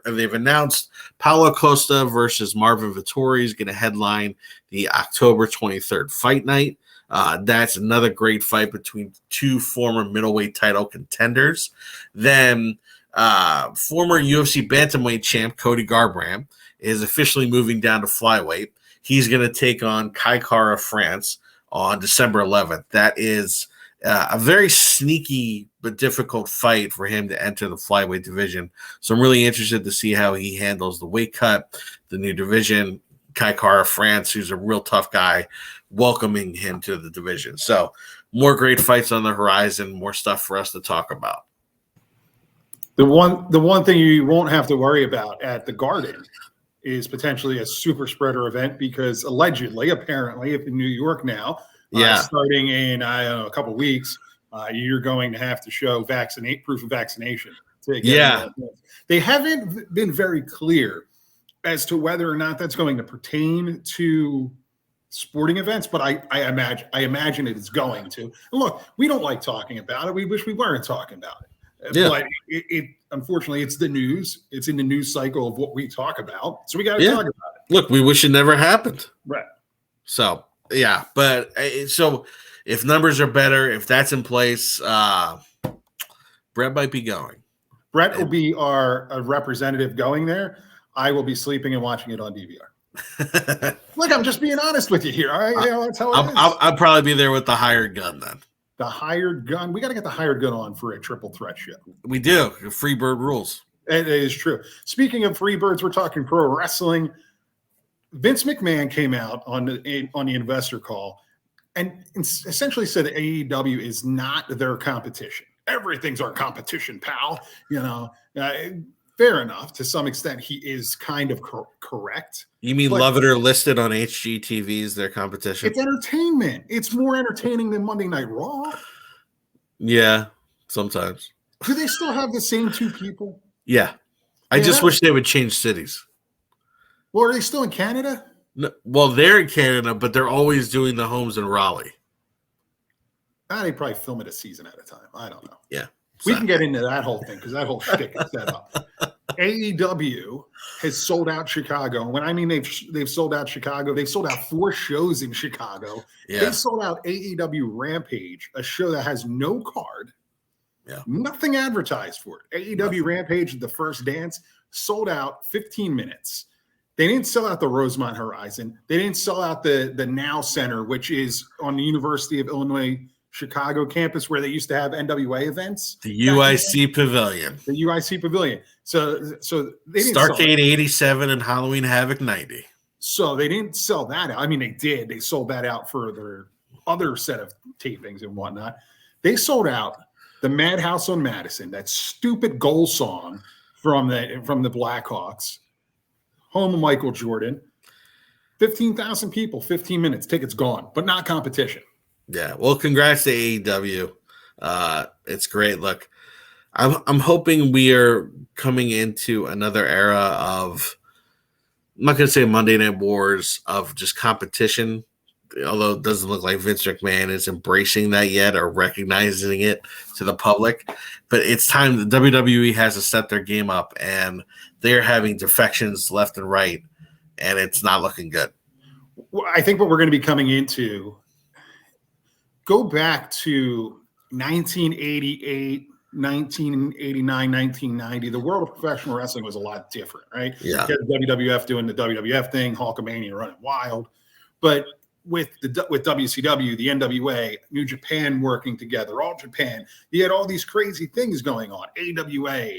they've announced Paulo Costa versus Marvin Vettori is going to headline the October 23rd fight night. That's another great fight between two former middleweight title contenders. Then former UFC bantamweight champ Cody Garbrandt is officially moving down to flyweight. He's going to take on Kai Kara France on December 11th. That is a very sneaky but difficult fight for him to enter the flyweight division. So I'm really interested to see how he handles the weight cut, the new division. Kai Kara France, who's a real tough guy, welcoming him to the division. So more great fights on the horizon, more stuff for us to talk about. The one thing you won't have to worry about at the Garden is potentially a super spreader event, because allegedly, apparently, if in New York now, starting in a couple of weeks, you're going to have to show proof of vaccination. They haven't been very clear as to whether or not that's going to pertain to sporting events, but I imagine it is going to. And look, we don't like talking about it. We wish we weren't talking about it. Yeah. But it unfortunately, it's the news. It's in the news cycle of what we talk about. So we got to talk about it. Look, we wish it never happened. Right. So, yeah. But so if numbers are better, if that's in place, Brett might be going. Brett will be our representative going there. I will be sleeping and watching it on DVR. Look, I'm just being honest with you here. All right. That's how it is. I'll probably be there with the hired gun then. The hired gun. We got to get the hired gun on for a triple threat show. We do. Free bird rules. It is true. Speaking of free birds, we're talking pro wrestling. Vince McMahon came out on the investor call and essentially said that AEW is not their competition. Everything's our competition, pal. Fair enough. To some extent, he is kind of correct. You mean Love It or Listed on HGTV is their competition? It's entertainment. It's more entertaining than Monday Night Raw. Yeah, sometimes. Do they still have the same two people? Yeah. I just wish they would change cities. Well, are they still in Canada? No, well, they're in Canada, but they're always doing the homes in Raleigh. They probably film it a season at a time. I don't know. Yeah. We can get into that whole thing because that whole shtick is set up. AEW has sold out Chicago. And when I mean they've sold out Chicago, they've sold out 4 shows in Chicago. Yeah. They sold out AEW Rampage, a show that has no card, nothing advertised for it. AEW Rampage, The First Dance, sold out 15 minutes. They didn't sell out the Rosemont Horizon. They didn't sell out the Now Center, which is on the University of Illinois Chicago campus where they used to have NWA events. The UIC Pavilion. The UIC Pavilion. So they didn't Starcade 87 and Halloween Havoc 90. So they didn't sell that out. I mean, they did. They sold that out for their other set of tapings and whatnot. They sold out the Madhouse on Madison, that stupid goal song from the Blackhawks, home of Michael Jordan. 15,000 people, 15 minutes. Tickets gone, but not competition. Yeah, well, congrats to AEW. It's great. Look, I'm hoping we are coming into another era of, I'm not going to say Monday Night Wars, of just competition, although it doesn't look like Vince McMahon is embracing that yet or recognizing it to the public. But it's time. The WWE has to step their game up, and they're having defections left and right, and it's not looking good. Well, I think what we're going to be coming into, go back to 1988, 1989, 1990. The world of professional wrestling was a lot different, right? Yeah. You had the WWF doing the WWF thing, Hulkamania running wild. But with WCW, the NWA, New Japan working together, All Japan, you had all these crazy things going on. AWA.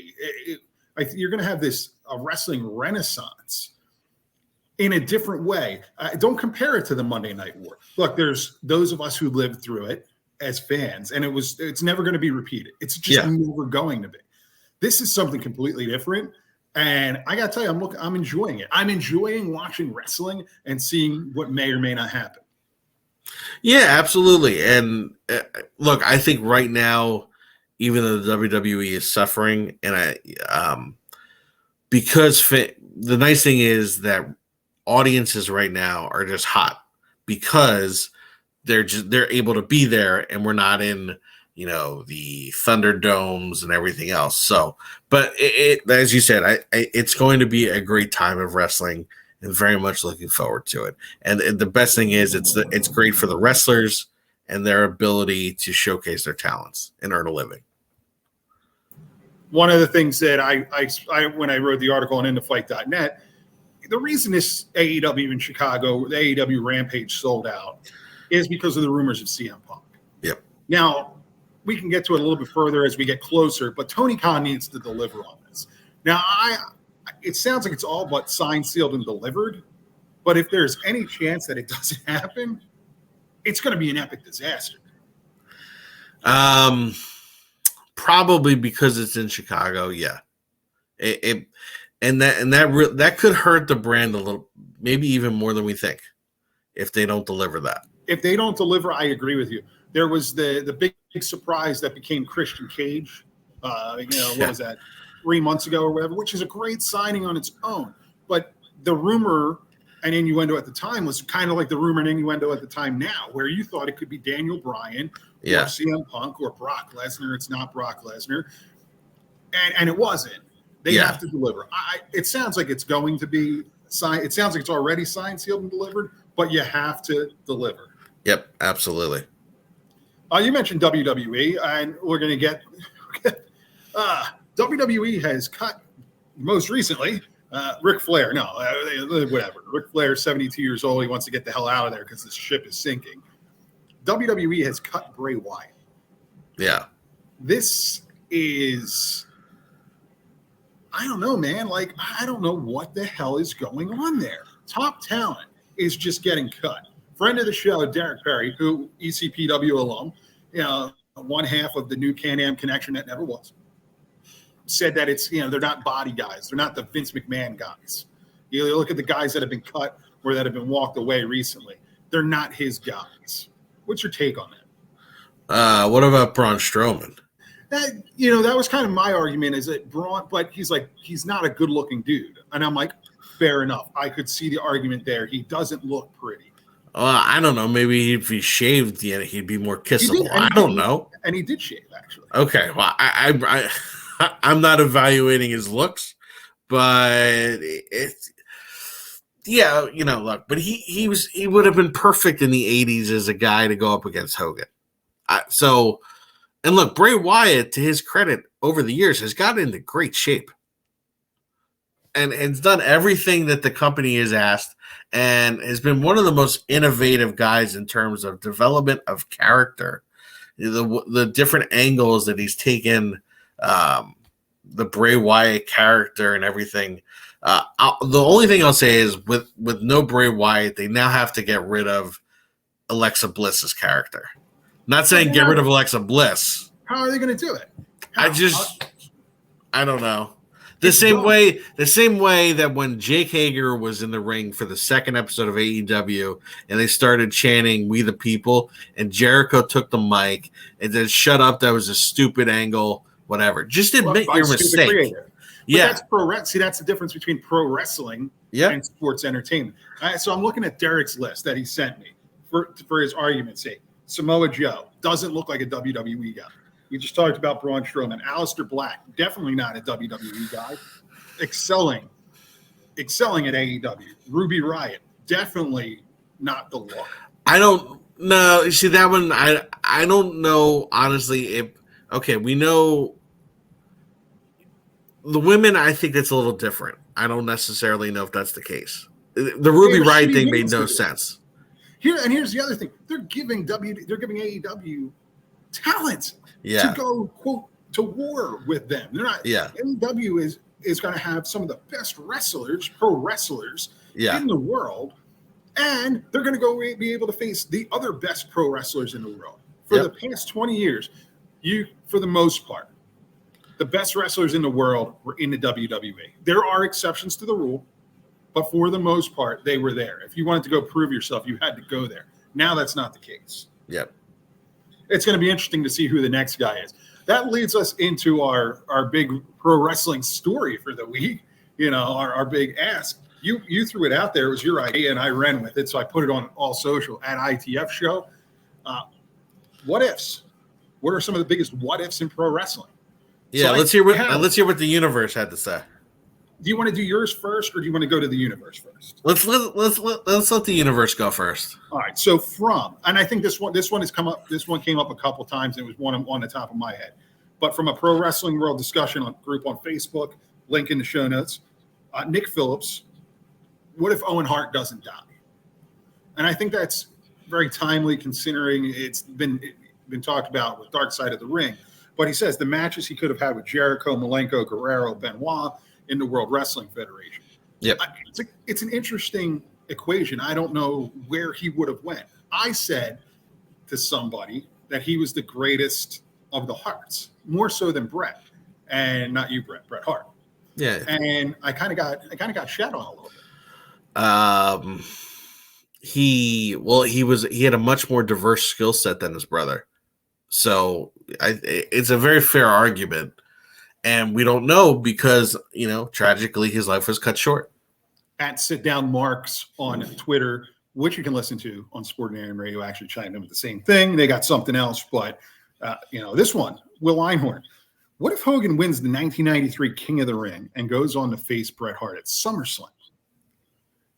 You're going to have this wrestling renaissance in a different way. Don't compare it to the Monday Night War. Look, there's those of us who lived through it as fans, and it's never going to be repeated. It's just never going to be. This is something completely different, and I got to tell you, I'm enjoying it. I'm enjoying watching wrestling and seeing what may or may not happen. Yeah, absolutely. And look, I think right now, even though the WWE is suffering, and because the nice thing is that audiences right now are just hot because they're able to be there, and we're not in the Thunderdomes and everything else. So, but it as you said, it's going to be a great time of wrestling, and very much looking forward to it. And the best thing is it's great for the wrestlers and their ability to showcase their talents and earn a living. One of the things that I when I wrote the article on InTheFight.net, the reason this AEW in Chicago, the AEW Rampage sold out, is because of the rumors of CM Punk. Yep. Now, we can get to it a little bit further as we get closer, but Tony Khan needs to deliver on this. Now, it sounds like it's all but signed, sealed, and delivered, but if there's any chance that it doesn't happen, it's going to be an epic disaster. Probably because it's in Chicago, yeah. That could hurt the brand a little, maybe even more than we think, if they don't deliver that. If they don't deliver, I agree with you. There was the big surprise that became Christian Cage. What was that, 3 months ago or whatever, which is a great signing on its own. But the rumor and innuendo at the time was kind of like the rumor and innuendo at the time now, where you thought it could be Daniel Bryan or CM Punk or Brock Lesnar. It's not Brock Lesnar. And it wasn't. They have to deliver. It sounds like it's going to be signed. It sounds like it's already signed, sealed, and delivered, but you have to deliver. Yep, absolutely. You mentioned WWE, and we're going to get WWE has cut most recently Ric Flair. No, whatever. Ric Flair, 72 years old. He wants to get the hell out of there because the ship is sinking. WWE has cut Bray Wyatt. Yeah. This is, I don't know, man. Like, I don't know what the hell is going on there. Top talent is just getting cut. Friend of the show, Derek Perry, who ECPW alum, one half of the new Can-Am connection that never was, said that it's, they're not body guys. They're not the Vince McMahon guys. You look at the guys that have been cut or that have been walked away recently. They're not his guys. What's your take on that? What about Braun Strowman? That was kind of my argument, is that Braun, but he's not a good looking dude. And I'm like, fair enough. I could see the argument there. He doesn't look pretty. I don't know. Maybe if he shaved, he'd be more kissable. I don't know. And he did shave, actually. Okay. Well, I'm not evaluating his looks, but look, but he would have been perfect in the 80s as a guy to go up against Hogan. And look, Bray Wyatt, to his credit, over the years has gotten into great shape and has done everything that the company has asked, and has been one of the most innovative guys in terms of development of character. The different angles that he's taken, the Bray Wyatt character and everything. The only thing I'll say is with no Bray Wyatt, they now have to get rid of Alexa Bliss's character. Not saying get rid of Alexa Bliss. How are they going to do it? I don't know. The same way that when Jake Hager was in the ring for the second episode of AEW and they started chanting "We the People" and Jericho took the mic and said, "Shut up, that was a stupid angle," whatever. Just admit your mistake. That's pro wrestling. See, that's the difference between pro wrestling and sports entertainment. So I'm looking at Derek's list that he sent me for his argument's sake. Samoa Joe doesn't look like a WWE guy. We just talked about Braun Strowman. Aleister Black, definitely not a WWE guy. Excelling at AEW. Ruby Riott, definitely not the look. I don't know. You see, that one, I don't know, honestly. We know the women, I think that's a little different. I don't necessarily know if that's the case. The Ruby Riott thing made no sense. Here's the other thing. They're giving AEW talent to go, quote, to war with them. They're not. AEW is going to have some of the best wrestlers, pro wrestlers in the world, and they're going to go be able to face the other best pro wrestlers in the world. For the past 20 years, for the most part, the best wrestlers in the world were in the WWE. There are exceptions to the rule, but for the most part, they were there. If you wanted to go prove yourself, you had to go there. Now that's not the case. Yep. It's going to be interesting to see who the next guy is. That leads us into our big pro wrestling story for the week. Our big ask. You threw it out there. It was your idea, and I ran with it. So I put it on all social at ITF show. What ifs? What are some of the biggest what ifs in pro wrestling? Yeah, let's hear what the universe had to say. Do you want to do yours first, or do you want to go to the universe first? Let's let the universe go first. All right. So and I think this one has come up. This one came up a couple times, and it was one on the top of my head. But from a Pro Wrestling World discussion group on Facebook, link in the show notes. Nick Phillips, what if Owen Hart doesn't die? And I think that's very timely, considering it's been talked about with Dark Side of the Ring. But he says the matches he could have had with Jericho, Malenko, Guerrero, Benoit in the World Wrestling Federation. Yep. It's an interesting equation. I don't know where he would have went. I said to somebody that he was the greatest of the Harts, more so than Brett, and not you, Brett Hart. Yeah. And I kind of got shat on a little bit. He had a much more diverse skill set than his brother. So it's a very fair argument. And we don't know because, tragically his life was cut short. At Sit Down Marks on Twitter, which you can listen to on Sportanarium Radio, actually chimed in with the same thing. They got something else, but this one, Will Einhorn. What if Hogan wins the 1993 King of the Ring and goes on to face Bret Hart at SummerSlam?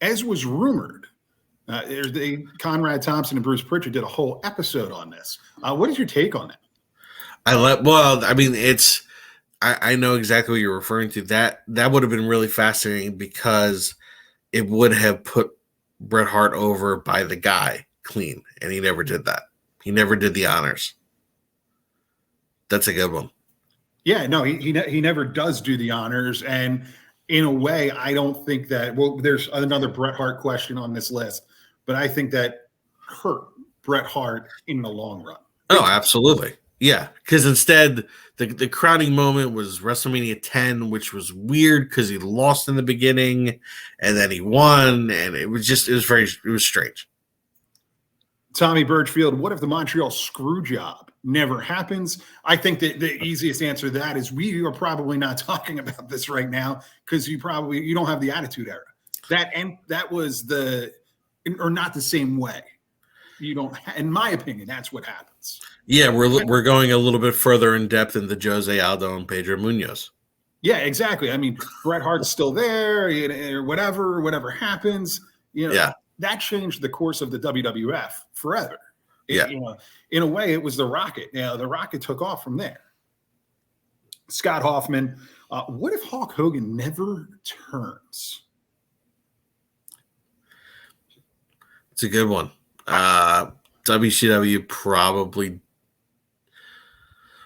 As was rumored, Conrad Thompson and Bruce Pritchard did a whole episode on this. What is your take on that? I know exactly what you're referring to. That would have been really fascinating because it would have put Bret Hart over by the guy clean, and he never did that. He never did the honors. That's a good one. Yeah, no, he never does do the honors, and in a way, I don't think that. Well, there's another Bret Hart question on this list, but I think that hurt Bret Hart in the long run. Oh, absolutely. Yeah, because instead the crowning moment was WrestleMania 10, which was weird because he lost in the beginning and then he won, and it was strange. Tommy Birchfield, what if the Montreal screw job never happens? I think that the easiest answer to that is we are probably not talking about this right now because you don't have the Attitude Era. That was not the same way. You don't, in my opinion, that's what happens. Yeah, we're going a little bit further in depth into Jose Aldo and Pedro Munoz. Yeah, exactly. I mean, Bret Hart's still there, or whatever happens. That changed the course of the WWF forever. In a way, it was the Rocket. The Rocket took off from there. Scott Hoffman, what if Hulk Hogan never turns? It's a good one. WCW probably.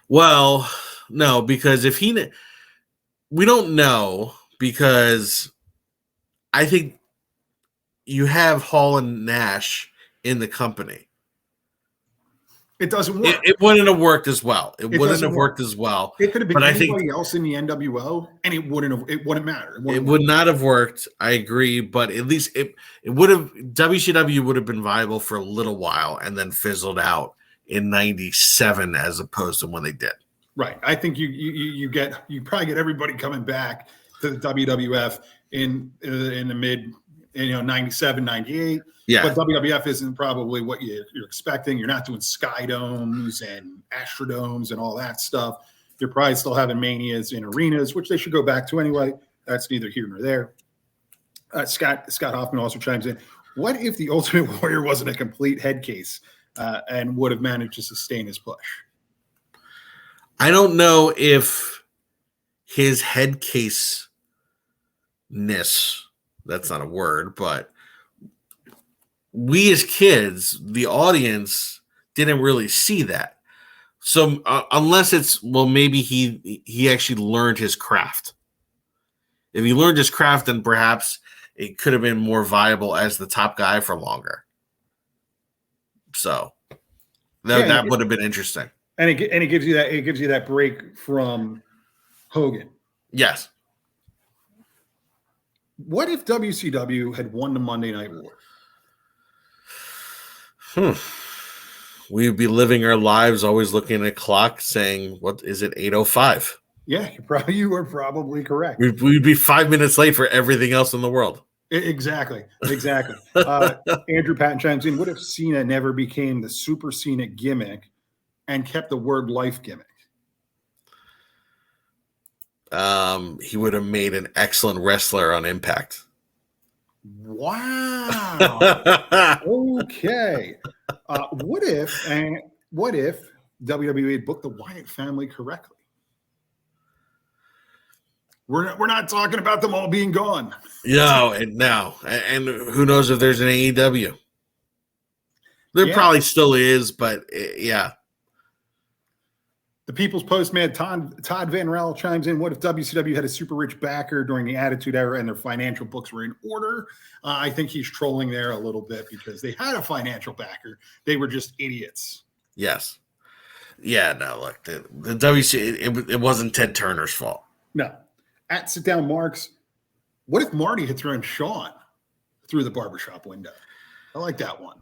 Well, no, because we don't know, because I think you have Hall and Nash in the company. It doesn't work. It wouldn't have worked as well. It wouldn't have worked as well. It could have been anybody else in the NWO, and it wouldn't matter. It would not have worked. I agree, but at least it would have. WCW would have been viable for a little while, and then fizzled out in '97, as opposed to when they did. Right. I think you probably get everybody coming back to the WWF in the mid 97, 98. Yeah. But WWF isn't probably what you're expecting. You're not doing Sky Domes and Astrodomes and all that stuff. You're probably still having Manias in arenas, which they should go back to anyway. That's neither here nor there. Scott Hoffman also chimes in. What if the Ultimate Warrior wasn't a complete head case and would have managed to sustain his push? I don't know if his head case-ness, that's not a word, but we as kids, the audience, didn't really see that. So unless maybe he actually learned his craft. If he learned his craft, then perhaps it could have been more viable as the top guy for longer. So that would have been interesting. And it gives you that break from Hogan. Yes. What if WCW had won the Monday Night War? We'd be living our lives always looking at a clock saying, what is it, 8:05? Yeah, you were probably correct. We'd be 5 minutes late for everything else in the world. Exactly. Andrew Patton chimes in. What if Cena never became the Super Cena gimmick and kept the word life gimmick? He would have made an excellent wrestler on Impact. Wow. Okay. What if WWE had booked the Wyatt family correctly? We're not talking about them all being gone. No, and who knows if there's an AEW? There probably still is, but yeah. The People's Postman, Todd Van Rel chimes in. What if WCW had a super rich backer during the Attitude Era and their financial books were in order? I think he's trolling there a little bit because they had a financial backer. They were just idiots. Yes. Yeah, no, look, the WC, it wasn't Ted Turner's fault. No. At Sit Down Marks, what if Marty had thrown Sean through the barbershop window? I like that one.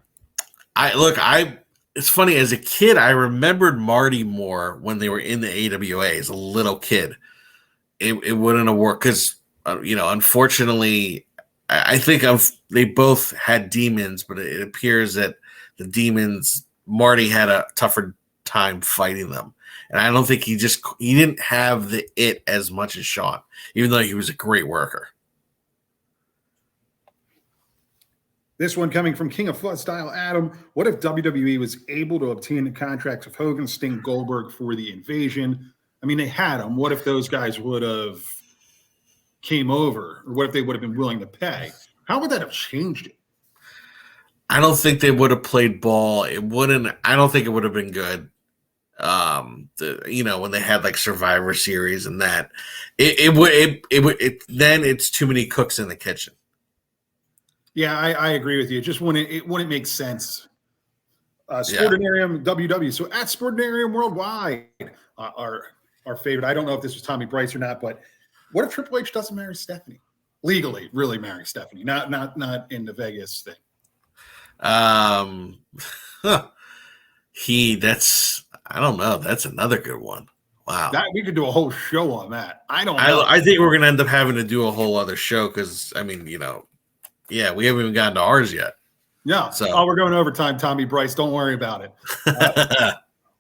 It's funny, as a kid, I remembered Marty more when they were in the AWA as a little kid. It wouldn't have worked because, unfortunately, I think they both had demons, but it appears that the demons, Marty had a tougher time fighting them. And I don't think he didn't have the it as much as Sean, even though he was a great worker. This one coming from King of Flood Style Adam. What if WWE was able to obtain the contracts of Hogan, Sting, Goldberg for the Invasion? I mean, they had them. What if those guys would have came over? Or what if they would have been willing to pay? How would that have changed it? I don't think they would have played ball. I don't think it would have been good. When they had like Survivor Series and that, then it's too many cooks in the kitchen. Yeah, I agree with you. It wouldn't make sense. Sportanarium WW. So at Sportanarium Worldwide, our favorite. I don't know if this was Tommy Bryce or not, but what if Triple H doesn't marry Stephanie legally? Really marry Stephanie, not in the Vegas thing. I don't know. That's another good one. Wow. We could do a whole show on that. I think we're going to end up having to do a whole other show because, we haven't even gotten to ours yet. Yeah. So we're going overtime, Tommy Bryce. Don't worry about it.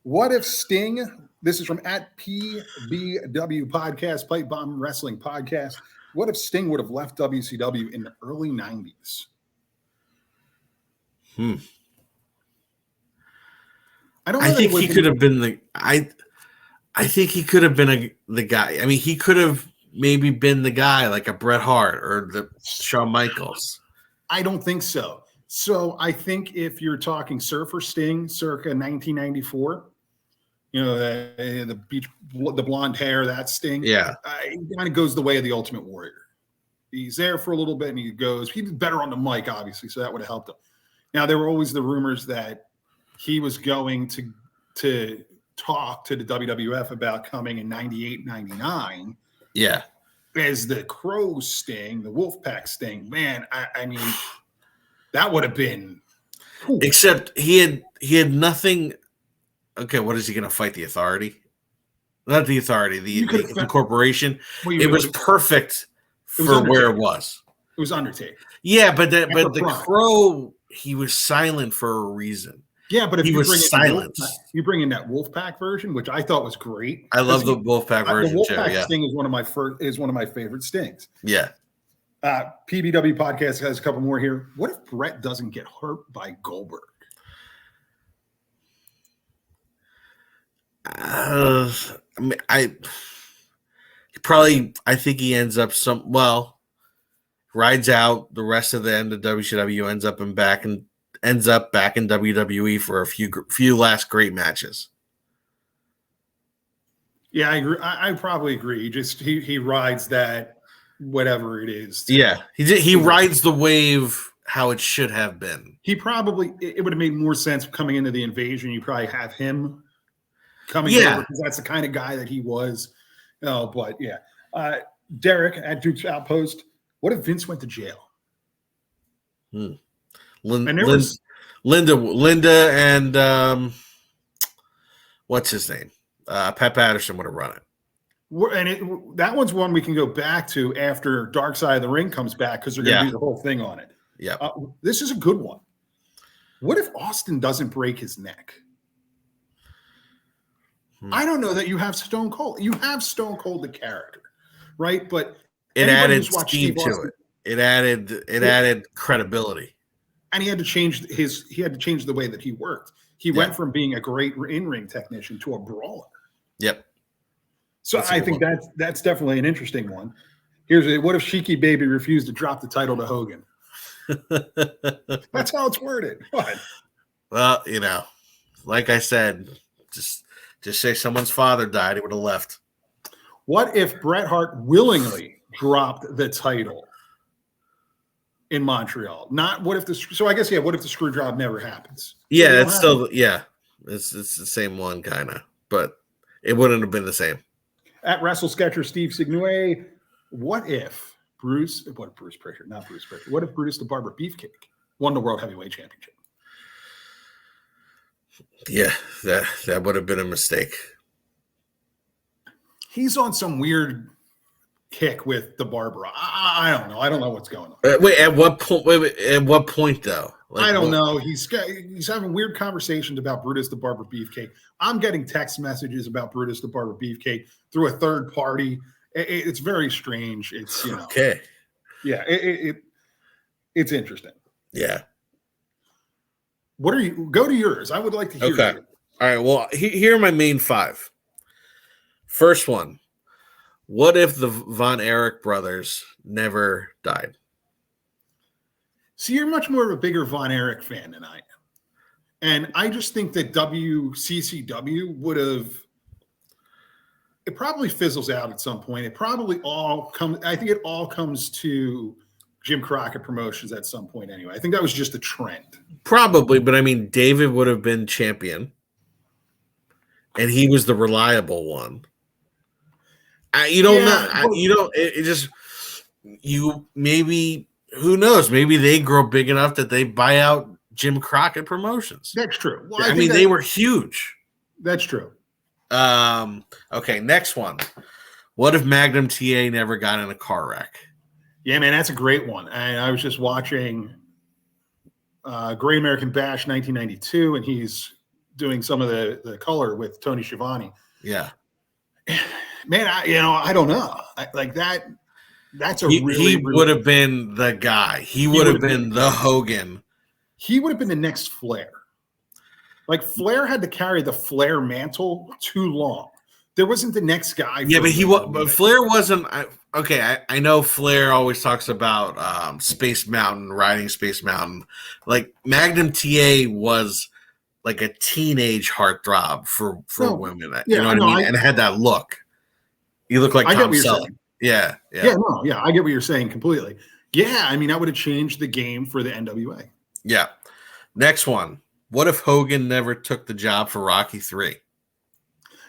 What if Sting, this is from at PBW Podcast, Pipe Bomb Wrestling Podcast. What if Sting would have left WCW in the early 90s? I think he could have been the guy. I mean, he could have maybe been the guy like a Bret Hart or the Shawn Michaels. I don't think so. So I think if you're talking Surfer Sting circa 1994, the blonde hair, that Sting. Yeah. He kind of goes the way of the Ultimate Warrior. He's there for a little bit and he was better on the mic, obviously. So that would have helped him. Now, there were always the rumors that he was going to talk to the WWF about coming in 98, 99. Yeah. As the Crow Sting, the Wolfpack Sting. Man, I mean, that would have been. Whew. Except he had nothing. Okay, what is he going to fight? The Authority? Not the Authority, the corporation. Well, it was perfect for where it was. It was Undertaker. Yeah, but the Crow, he was silent for a reason. Yeah, but if he was silent, you bring in that Wolfpack version, which I thought was great. I love the Wolfpack version. The Wolfpack Sting is one of my favorite Stings. Yeah. PBW Podcast has a couple more here. What if Brett doesn't get hurt by Goldberg? I think he ends up rides out the rest of the end of WCW, ends up back in WWE for a few last great matches. Yeah, I agree. I probably agree. He rides that whatever it is. He rides the wave how it should have been. It would have made more sense coming into the Invasion. You probably have him coming over because that's the kind of guy that he was. But yeah. Derek at Duke's Outpost. What if Vince went to jail? Linda and what's his name? Pat Patterson would have run it. That one's one we can go back to after Dark Side of the Ring comes back because they're going to do the whole thing on it. Yeah. This is a good one. What if Austin doesn't break his neck? I don't know that you have Stone Cold. You have Stone Cold the character, right? But it added speed to it. It added credibility. And he had to change the way that he worked. He went from being a great in-ring technician to a brawler. Yep. So I think that's definitely an interesting one. What if Sheiky Baby refused to drop the title to Hogan? That's how it's worded. What? Well, like I said, just say someone's father died, he would have left. What if Bret Hart willingly dropped the title in Montreal? What if the screw job never happens? Yeah, it's still it's the same one kind of, but it wouldn't have been the same. At WrestleSketcher Steve Signue, what if Brutus the Barber Beefcake won the World Heavyweight Championship? Yeah, that would have been a mistake. He's on some weird kick with the Barber. I don't know. I don't know what's going on. Wait, at what point? At what point though? I don't know. He's having weird conversations about Brutus the Barber Beefcake. I'm getting text messages about Brutus the Barber Beefcake through a third party. It's very strange. It's okay. Yeah, it's interesting. Yeah. Go to yours. I would like to hear. Okay. All right. Well, here are my main 5. First one. What if the Von Erich brothers never died? See, you're much more of a bigger Von Erich fan than I am. And I just think that WCCW would have – it probably fizzles out at some point. It probably I think it all comes to Jim Crockett Promotions at some point anyway. I think that was just a trend. Probably, but I mean, David would have been champion. And he was the reliable one. Who knows? Maybe they grow big enough that they buy out Jim Crockett Promotions. That's true. Well, they were huge. That's true. Okay, next one. What if Magnum TA never got in a car wreck? Yeah, man, that's a great one. And I was just watching Great American Bash 1992, and he's doing some of the color with Tony Schiavone. Yeah. Man, I don't know. That's he would have been the guy. He would have been the Hogan. He would have been the next Flair. Like Flair had to carry the Flair mantle too long. There wasn't the next guy. Yeah, but Flair wasn't. I know Flair always talks about Space Mountain, riding Space Mountain. Like Magnum TA was like a teenage heartthrob for women. You know what I mean? And it had that look. You look like Tom Selleck. Yeah. I get what you're saying completely. Yeah, I mean, that would have changed the game for the NWA. Yeah. Next one. What if Hogan never took the job for Rocky III?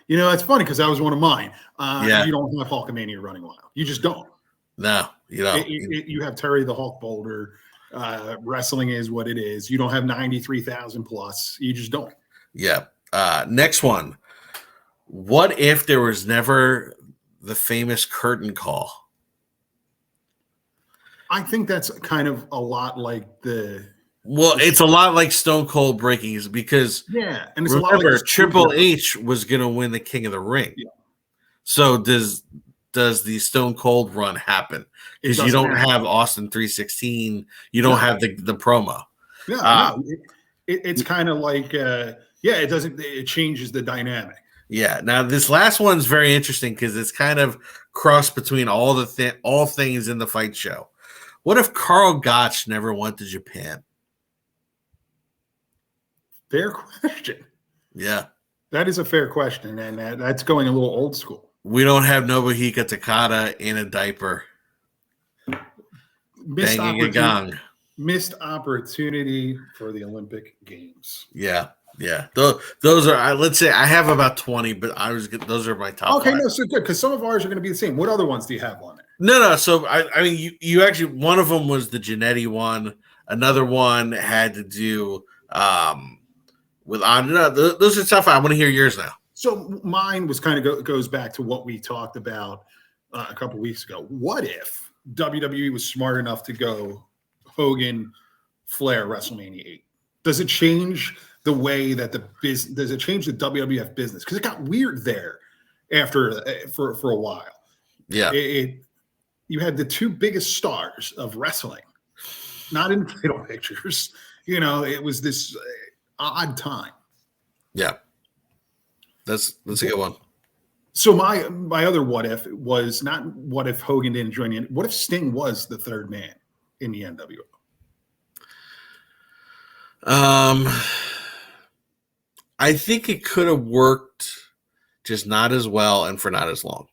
It's funny because that was one of mine. You don't have Hulkamania running wild. You just don't. No, you don't. You have Terry the Hulk Boulder. Wrestling is what it is. You don't have 93,000 plus. You just don't. Yeah. Next one. What if there was never the famous curtain call? I think that's kind of a lot like it's a lot like Stone Cold breaking his because and it's remember, a lot like Triple H was going to win the King of the Ring. Yeah. So does the Stone Cold run happen? Because you don't have Austin 316. You don't have the promo. Yeah, it's kind of like it changes the dynamic. Yeah. Now this last one's very interesting because it's kind of cross between all things in the fight show. What if Karl Gotch never went to Japan? Fair question. Yeah. That is a fair question, and that's going a little old school. We don't have Nobuhiko Takada in a diaper. Banging a gong. Missed opportunity for the Olympic Games. Yeah. Yeah. Those are, let's say I have about 20, but those are my top. Okay, 5. no, so good, because some of ours are going to be the same. What other ones do you have on there? No. So, I mean, you actually, one of them was the Jannetty one. Another one had to do with those are tough. I want to hear yours now. So mine was kind of goes back to what we talked about a couple weeks ago. What if WWE was smart enough to go Hogan, Flair, WrestleMania 8? Does it change the way that does it change the WWF business? Because it got weird there after for a while. Yeah. You had the two biggest stars of wrestling, not in title pictures. It was this odd time. Yeah. That's a good one. So my other what if was not what if Hogan didn't join in. What if Sting was the third man in the NWO? I think it could have worked, just not as well and for not as long.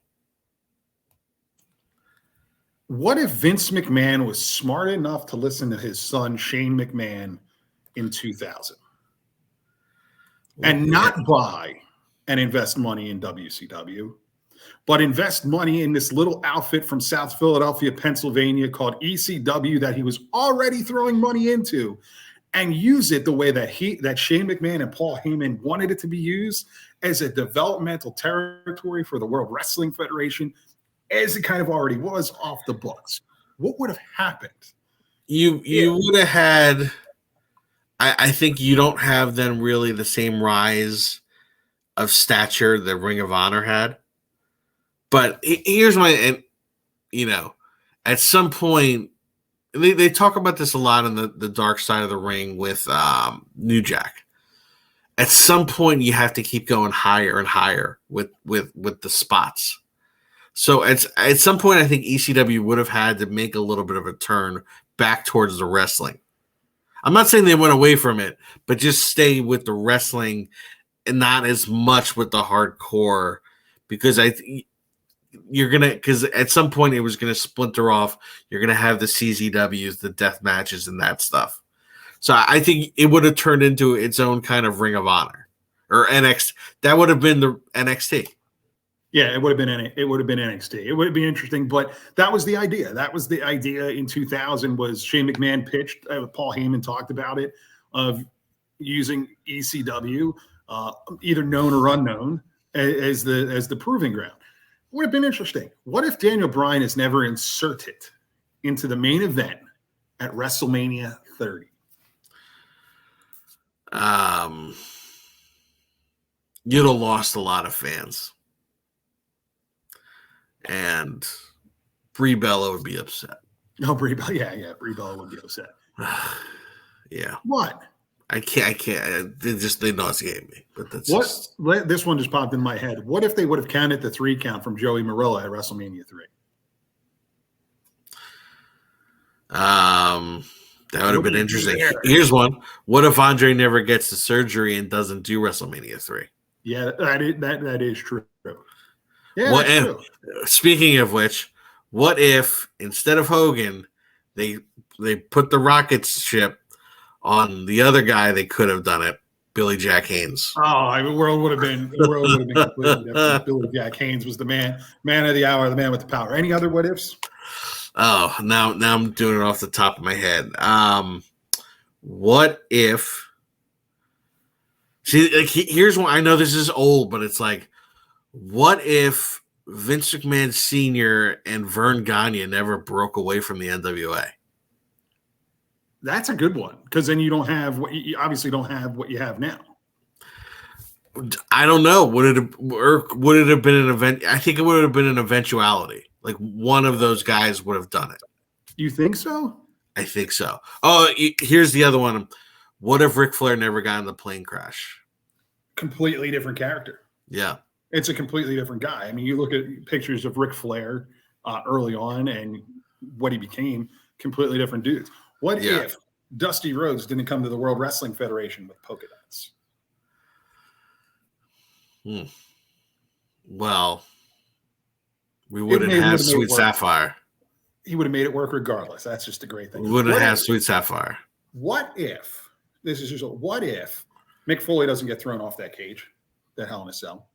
What if Vince McMahon was smart enough to listen to his son Shane McMahon in 2000 and not buy and invest money in WCW, but invest money in this little outfit from South Philadelphia, Pennsylvania called ECW that he was already throwing money into, and use it the way that Shane McMahon and Paul Heyman wanted it to be used, as a developmental territory for the World Wrestling Federation, as it kind of already was off the books? What would have happened? You would have had, I think you don't have then really the same rise of stature that Ring of Honor had. But here's my, at some point, they talk about this a lot in the dark side of the ring with New Jack. At some point, you have to keep going higher and higher with the spots. So at some point, I think ECW would have had to make a little bit of a turn back towards the wrestling. I'm not saying they went away from it, but just stay with the wrestling and not as much with the hardcore, because because at some point it was gonna splinter off. You're gonna have the CZWs, the death matches, and that stuff. So I think it would have turned into its own kind of Ring of Honor or NXT. That would have been the NXT. Yeah, it would have been NXT. It would be interesting, but that was the idea. That was the idea in 2000. Was Shane McMahon pitched? Paul Heyman talked about it, of using ECW, either known or unknown, as the proving ground. It would have been interesting. What if Daniel Bryan is never inserted into the main event at WrestleMania 30? You'd have lost a lot of fans. And Brie Bella would be upset. No, Brie Bella. Yeah. Brie Bella would be upset. Yeah. What? I can't. They nauseate me. But that's This one just popped in my head. What if they would have counted the 3 count from Joey Marilla at WrestleMania 3? That would have been interesting. Here's one. What if Andre never gets the surgery and doesn't do WrestleMania 3? Yeah, that is true. Yeah, that's true. Speaking of which, what if instead of Hogan, they put the rocket ship on the other guy? They could have done it, Billy Jack Haynes. Oh, the world would have been completely different. Billy Jack Haynes was the man of the hour, the man with the power. Any other what ifs? Oh, now I'm doing it off the top of my head. What if? See, here's one. I know this is old, but it's like, what if Vince McMahon Sr. and Vern Gagne never broke away from the NWA? That's a good one, because then you obviously don't have what you have now. I don't know. Would it have been an event? I think it would have been an eventuality. Like one of those guys would have done it. You think so? I think so. Oh, here's the other one. What if Ric Flair never got in the plane crash? Completely different character. Yeah. It's a completely different guy. I mean, you look at pictures of Ric Flair early on and what he became, completely different dudes. What if Dusty Rhodes didn't come to the World Wrestling Federation with polka dots? Well, we wouldn't have Sweet Sapphire. He would have made it work regardless. That's just a great thing. We wouldn't have Sweet Sapphire. What if, what if Mick Foley doesn't get thrown off that cage, that Hell in a Cell?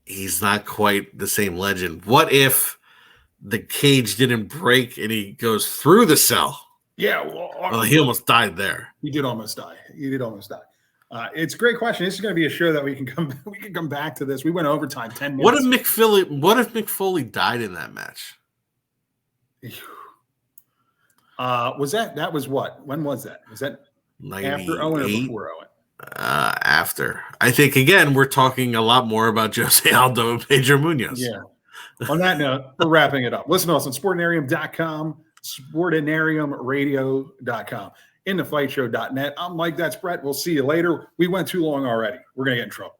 He's not quite the same legend. What if the cage didn't break and he goes through the cell? Yeah. Well, he almost died there. He did almost die. It's a great question. This is going to be a show that we can come back to this. We went overtime 10 minutes. What if Mick Foley died in that match? That was what? When was that? Was that after Owen or before Owen? After. I think, again, we're talking a lot more about Jose Aldo and Pedro Munoz. Yeah. On that note, we're wrapping it up. Listen to us on Sportanarium.com, SportanariumRadio.com, InTheFightShow.net. I'm Mike. That's Brett. We'll see you later. We went too long already. We're going to get in trouble.